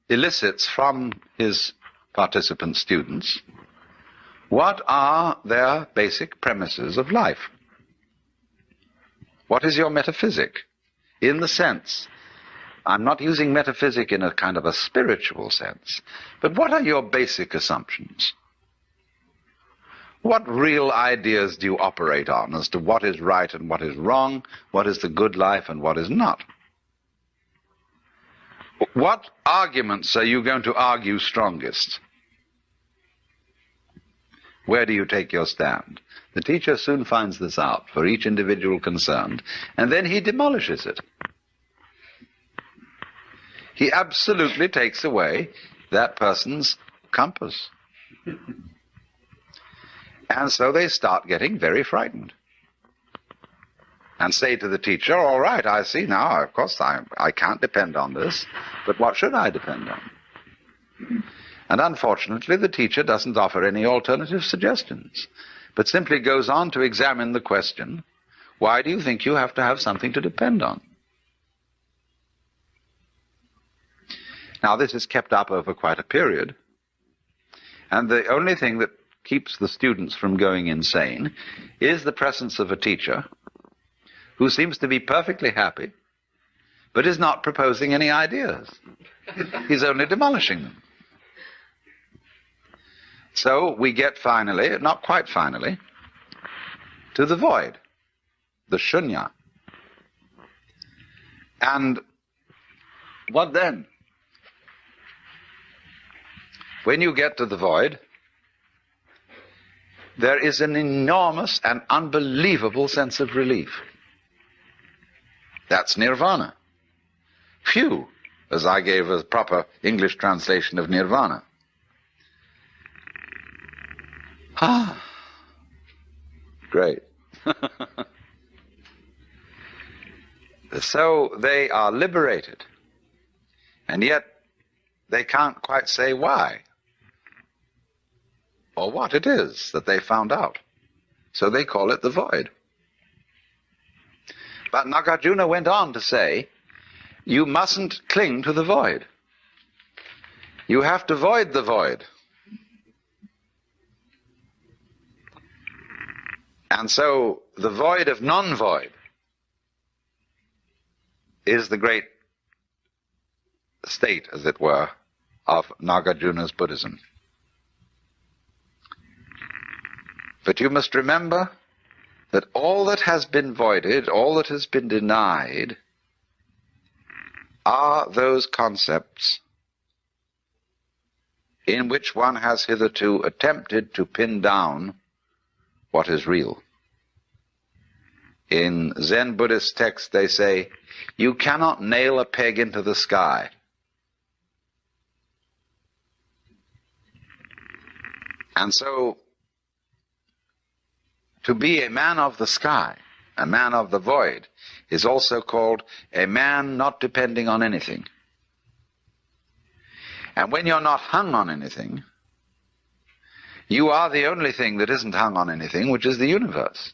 elicits from his participant students what are their basic premises of life. What is your metaphysic? In the sense, I'm not using metaphysic in a kind of a spiritual sense, but what are your basic assumptions? What real ideas do you operate on as to what is right and what is wrong, what is the good life and what is not? What arguments are you going to argue strongest? Where do you take your stand? The teacher soon finds this out for each individual concerned, and then he demolishes it. He absolutely takes away that person's compass. And so they start getting very frightened and say to the teacher, all right, I see now, of course I can't depend on this, but what should I depend on? And unfortunately, the teacher doesn't offer any alternative suggestions, but simply goes on to examine the question, why do you think you have to have something to depend on? Now, this is kept up over quite a period, and the only thing that keeps the students from going insane is the presence of a teacher who seems to be perfectly happy, but is not proposing any ideas. He's only demolishing them. So we get finally, not quite finally, to the void, the shunya. And what then? When you get to the void, there is an enormous and unbelievable sense of relief. That's nirvana. Phew, as I gave a proper English translation of nirvana. Ah, great. So they are liberated, and yet they can't quite say why or what it is that they found out. So they call it the void. But Nagarjuna went on to say, you mustn't cling to the void. You have to void the void. And so the void of non-void is the great state, as it were, of Nagarjuna's Buddhism. But you must remember that all that has been voided, all that has been denied, are those concepts in which one has hitherto attempted to pin down what is real. In Zen Buddhist texts they say, you cannot nail a peg into the sky. And so, to be a man of the sky, a man of the void, is also called a man not depending on anything. And when you're not hung on anything, you are the only thing that isn't hung on anything, which is the universe.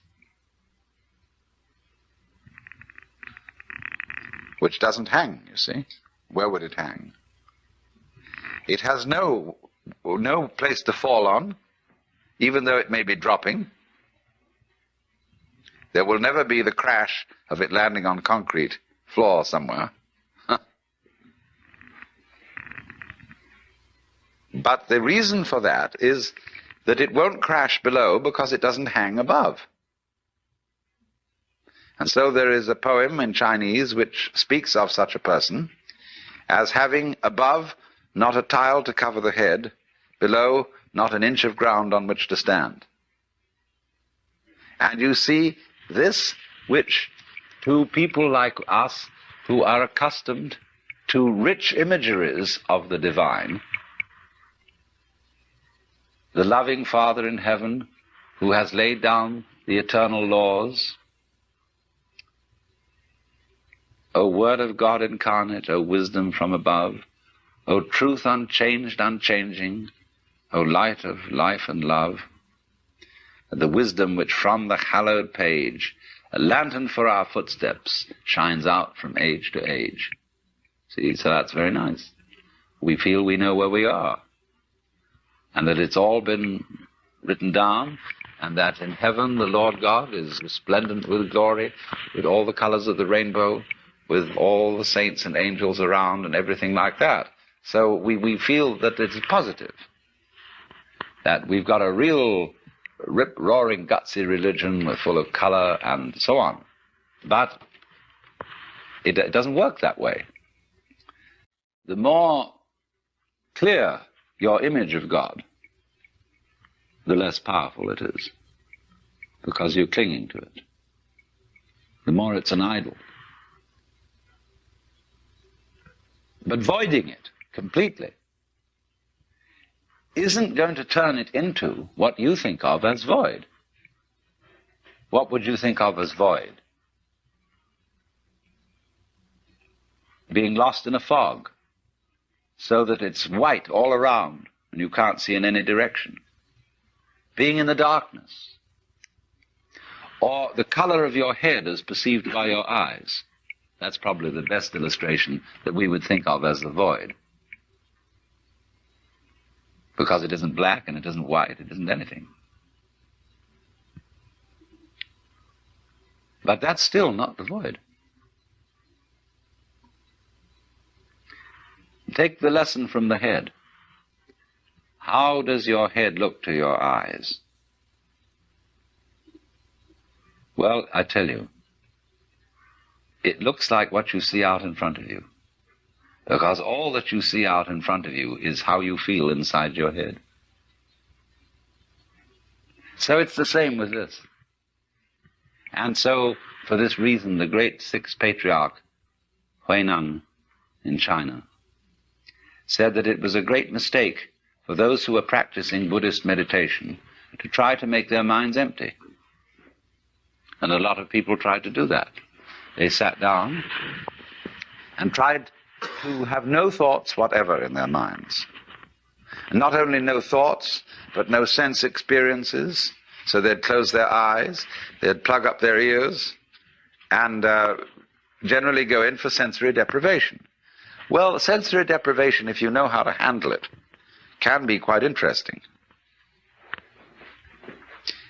Which doesn't hang, you see. Where would it hang? It has no place to fall on, even though it may be dropping. There will never be the crash of it landing on concrete floor somewhere. But the reason for that is that it won't crash below because it doesn't hang above. And so there is a poem in Chinese which speaks of such a person as having above not a tile to cover the head, below not an inch of ground on which to stand. And you see, this which to people like us who are accustomed to rich imageries of the divine, the loving Father in heaven who has laid down the eternal laws, O Word of God incarnate, O wisdom from above, O truth unchanged, unchanging, O light of life and love, the wisdom which from the hallowed page, a lantern for our footsteps, shines out from age to age. See, so that's very nice. We feel we know where we are, and that it's all been written down, and that in heaven the Lord God is resplendent with glory, with all the colors of the rainbow, with all the saints and angels around and everything like that. So we feel that it's positive, that we've got a real rip-roaring, gutsy religion full of color and so on. But it doesn't work that way. The more clear your image of God, the less powerful it is, because you're clinging to it. The more it's an idol. But voiding it completely isn't going to turn it into what you think of as void. What would you think of as void? Being lost in a fog, so that it's white all around and you can't see in any direction. Being in the darkness. Or the color of your head as perceived by your eyes. That's probably the best illustration that we would think of as the void. Because it isn't black and it isn't white, it isn't anything. But that's still not the void. Take the lesson from the head. How does your head look to your eyes? Well, I tell you, it looks like what you see out in front of you. Because all that you see out in front of you is how you feel inside your head. So it's the same with this. And so, for this reason, the great sixth patriarch, Huineng, in China, said that it was a great mistake for those who were practicing Buddhist meditation to try to make their minds empty. And a lot of people tried to do that. They sat down and tried to have no thoughts whatever in their minds. And not only no thoughts, but no sense experiences. So they'd close their eyes, they'd plug up their ears, and generally go in for sensory deprivation. Well, sensory deprivation, if you know how to handle it, can be quite interesting.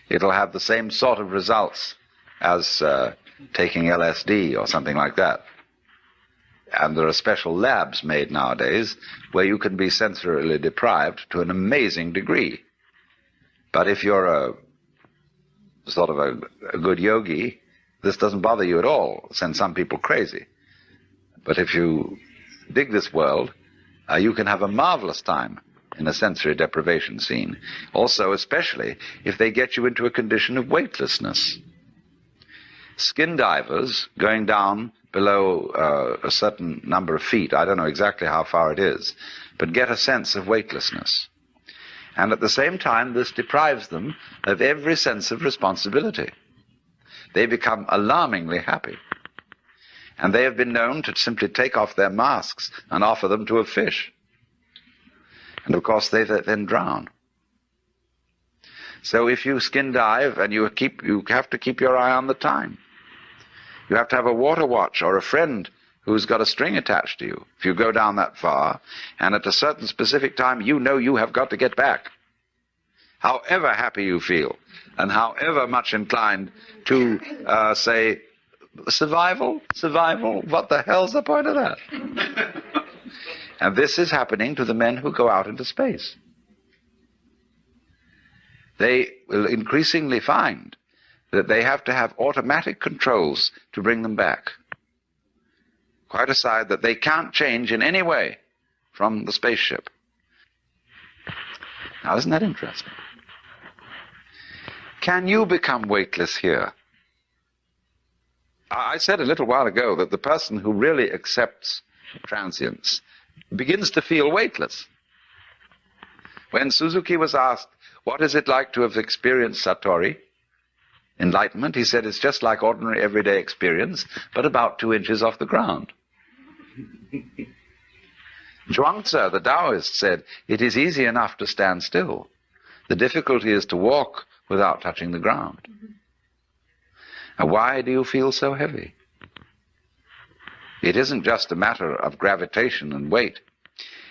It'll have the same sort of results as taking LSD or something like that. And there are special labs made nowadays where you can be sensorily deprived to an amazing degree. But if you're a sort of a good yogi, this doesn't bother you at all. Send some people crazy. But if you dig this world, you can have a marvelous time in a sensory deprivation scene. Also, especially if they get you into a condition of weightlessness. Skin divers going down below a certain number of feet, I don't know exactly how far it is, but get a sense of weightlessness. And at the same time, this deprives them of every sense of responsibility. They become alarmingly happy. And they have been known to simply take off their masks and offer them to a fish. And of course, they then drown. So if you skin dive, and you have to keep your eye on the time. You have to have a water watch or a friend who's got a string attached to you if you go down that far, and at a certain specific time you know you have got to get back. However happy you feel, and however much inclined to say, survival, what the hell's the point of that? And this is happening to the men who go out into space. They will increasingly find that they have to have automatic controls to bring them back. Quite aside that they can't change in any way from the spaceship. Now, isn't that interesting? Can you become weightless here? I said a little while ago that the person who really accepts transience begins to feel weightless. When Suzuki was asked, what is it like to have experienced Satori, enlightenment, he said it's just like ordinary everyday experience, but about 2 inches off the ground. Zhuangzi, the Taoist, said, it is easy enough to stand still. The difficulty is to walk without touching the ground. And why do you feel so heavy? It isn't just a matter of gravitation and weight.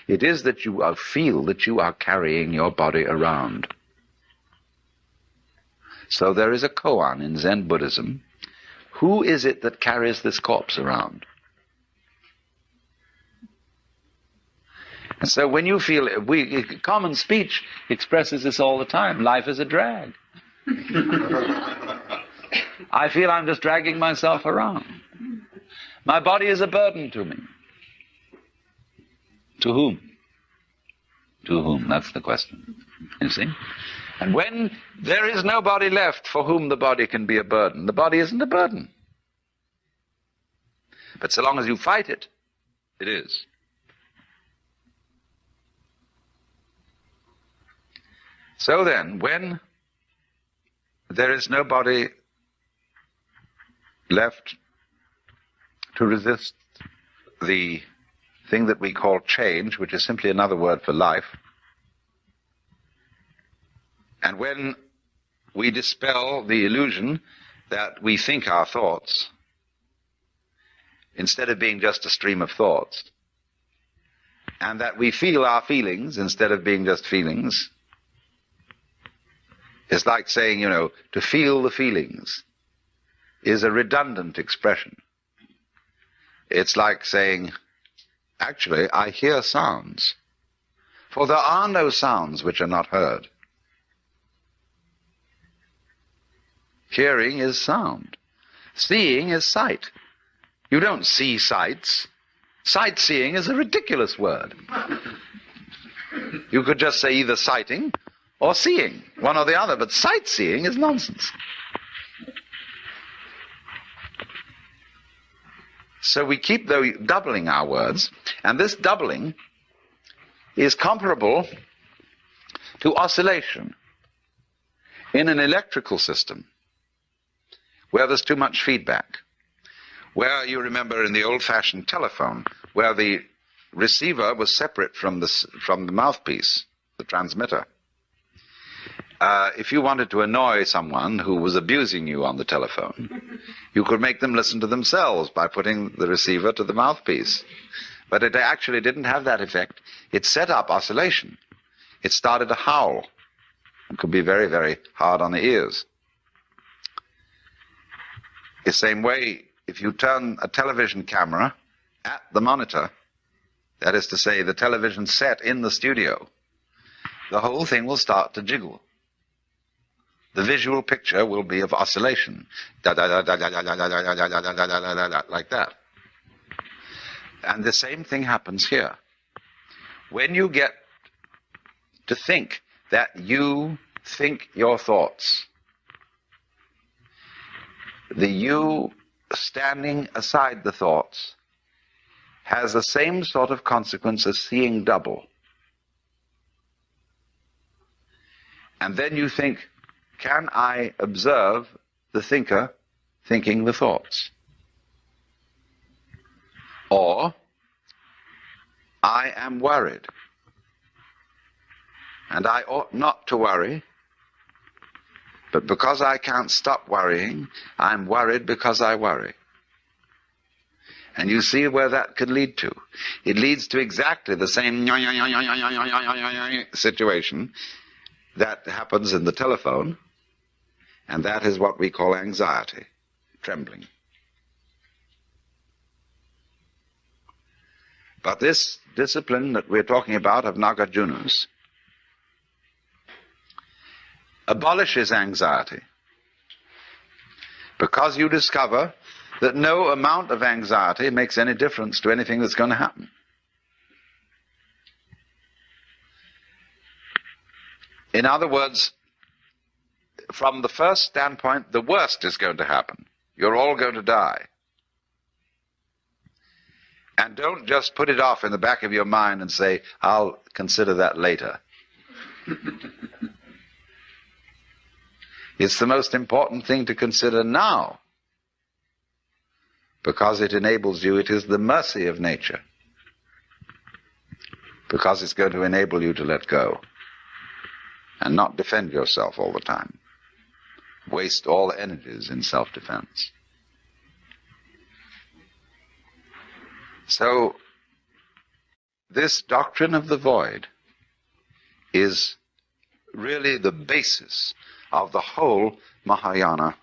It is that you feel that you are carrying your body around. So there is a koan in Zen Buddhism. Who is it that carries this corpse around? And so when you feel, common speech expresses this all the time. Life is a drag. I feel I'm just dragging myself around. My body is a burden to me. To whom? To whom? That's the question. You see? And when there is nobody left for whom the body can be a burden, the body isn't a burden. But so long as you fight it, it is. So then, when there is nobody left to resist the thing that we call change, which is simply another word for life, and when we dispel the illusion that we think our thoughts, instead of being just a stream of thoughts, and that we feel our feelings instead of being just feelings, it's like saying, to feel the feelings is a redundant expression. It's like saying, actually, I hear sounds, for there are no sounds which are not heard. Hearing is sound. Seeing is sight. You don't see sights. Sightseeing is a ridiculous word. You could just say either sighting or seeing, one or the other, but sightseeing is nonsense. So we keep doubling our words, and this doubling is comparable to oscillation in an electrical system where there's too much feedback, where you remember in the old-fashioned telephone, where the receiver was separate from the mouthpiece, the transmitter. If you wanted to annoy someone who was abusing you on the telephone, you could make them listen to themselves by putting the receiver to the mouthpiece. But it actually didn't have that effect. It set up oscillation. It started to howl. It could be very, very hard on the ears. The same way, if you turn a television camera at the monitor, that is to say, the television set in the studio, the whole thing will start to jiggle. The visual picture will be of oscillation, like that. And the same thing happens here. When you get to think that you think your thoughts, the you standing aside the thoughts has the same sort of consequence as seeing double. And then you think, can I observe the thinker thinking the thoughts? Or, I am worried, and I ought not to worry, but because I can't stop worrying, I'm worried because I worry. And you see where that could lead to. It leads to exactly the same situation that happens in the telephone, and that is what we call anxiety, trembling. But this discipline that we're talking about of Nagarjuna's abolishes anxiety, because you discover that no amount of anxiety makes any difference to anything that's going to happen. In other words, from the first standpoint, the worst is going to happen. You're all going to die. And don't just put it off in the back of your mind and say, I'll consider that later. It's the most important thing to consider now, because it enables you. It is the mercy of nature, because it's going to enable you to let go and not defend yourself all the time. Waste all energies in self-defense. So, this doctrine of the void is really the basis of the whole Mahayana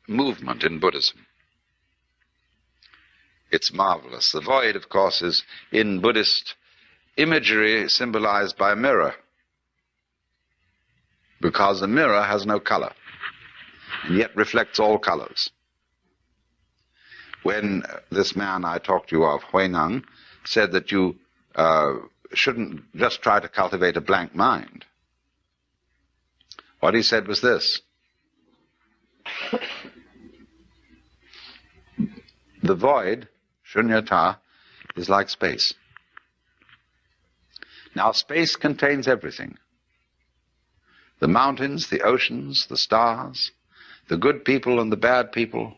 movement in Buddhism. It's marvelous. The void, of course, is in Buddhist imagery symbolized by a mirror, because the mirror has no color and yet reflects all colors. When this man I talked to you of, Huineng, said that you shouldn't just try to cultivate a blank mind, what he said was this: the void, shunyata, is like space. Now, space contains everything. The mountains, the oceans, the stars, the good people and the bad people,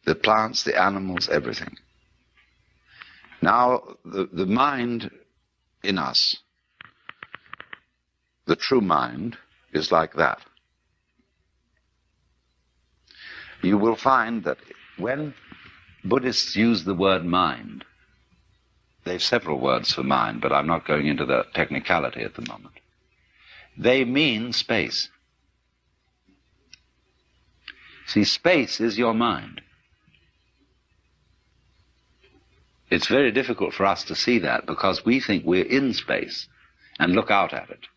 the plants, the animals, everything. Now, the mind in us, the true mind, is like that. You will find that when Buddhists use the word mind, they have several words for mind, but I'm not going into the technicality at the moment. They mean space. See, space is your mind. It's very difficult for us to see that because we think we're in space and look out at it.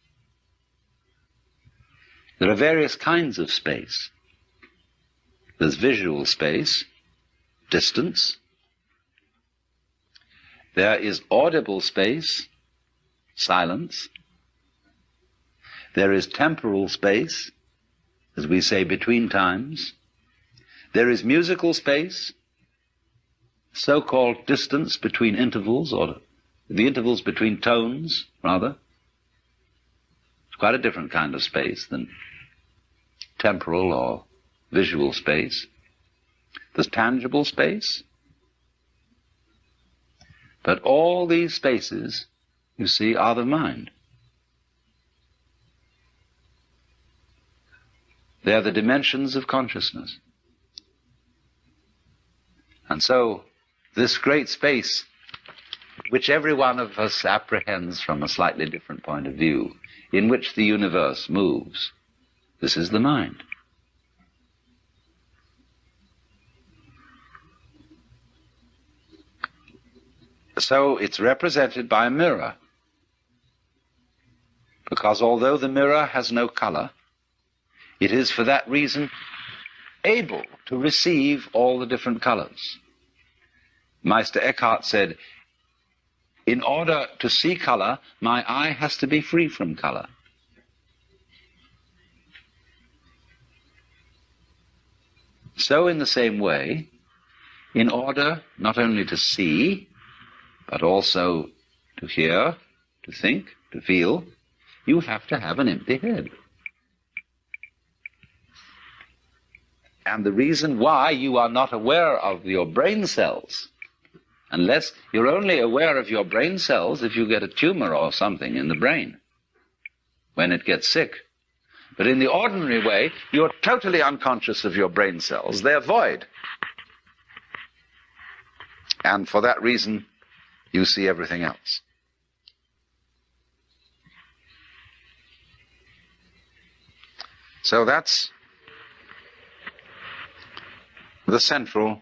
There are various kinds of space. There's visual space, distance. There is audible space, silence. There is temporal space, as we say, between times. There is musical space, so-called distance between intervals, or the intervals between tones, rather. It's quite a different kind of space than temporal or visual space. There's tangible space. But all these spaces, you see, are the mind. They are the dimensions of consciousness. And so, this great space, which every one of us apprehends from a slightly different point of view, in which the universe moves, this is the mind. So it's represented by a mirror, because although the mirror has no color, it is for that reason able to receive all the different colors. Meister Eckhart said, in order to see color, my eye has to be free from color. so in the same way, in order not only to see, but also to hear, to think, to feel, you have to have an empty head. And the reason why you are not aware of your brain cells, unless you're only aware of your brain cells if you get a tumor or something in the brain, when it gets sick. But in the ordinary way, you're totally unconscious of your brain cells. They're void. And for that reason, you see everything else. So that's the central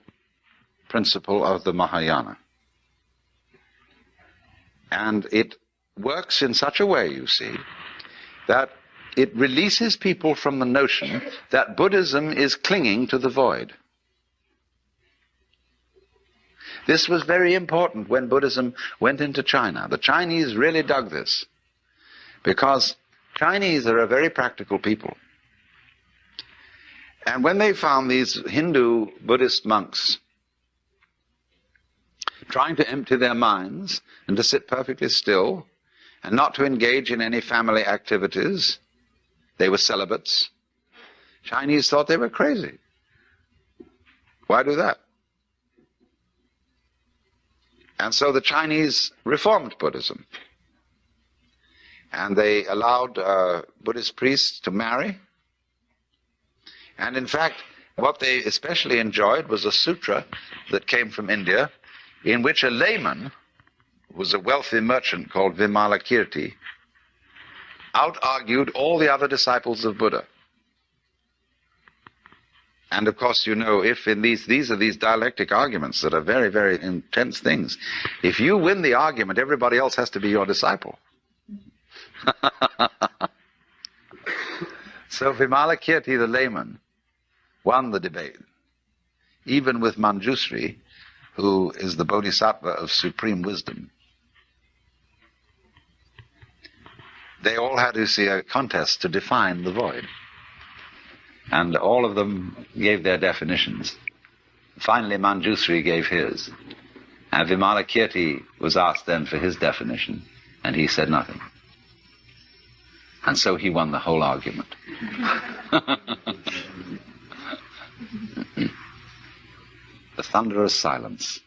principle of the Mahayana. And it works in such a way, you see, that it releases people from the notion that Buddhism is clinging to the void. This was very important when Buddhism went into China. The Chinese really dug this, because Chinese are a very practical people. And when they found these Hindu Buddhist monks trying to empty their minds and to sit perfectly still and not to engage in any family activities, they were celibates. Chinese thought they were crazy. Why do that? And so the Chinese reformed Buddhism. And they allowed Buddhist priests to marry. And in fact, what they especially enjoyed was a sutra that came from India, in which a layman, who was a wealthy merchant called Vimalakirti, out-argued all the other disciples of Buddha. And of course, you know, if in these are these dialectic arguments that are very, very intense things. If you win the argument, everybody else has to be your disciple. So Vimalakirti, the layman, won the debate, even with Manjusri, who is the bodhisattva of supreme wisdom. They all had to see a contest to define the void. And all of them gave their definitions. Finally, Manjusri gave his. And Vimalakirti was asked then for his definition, and he said nothing. And so he won the whole argument. The thunderous silence.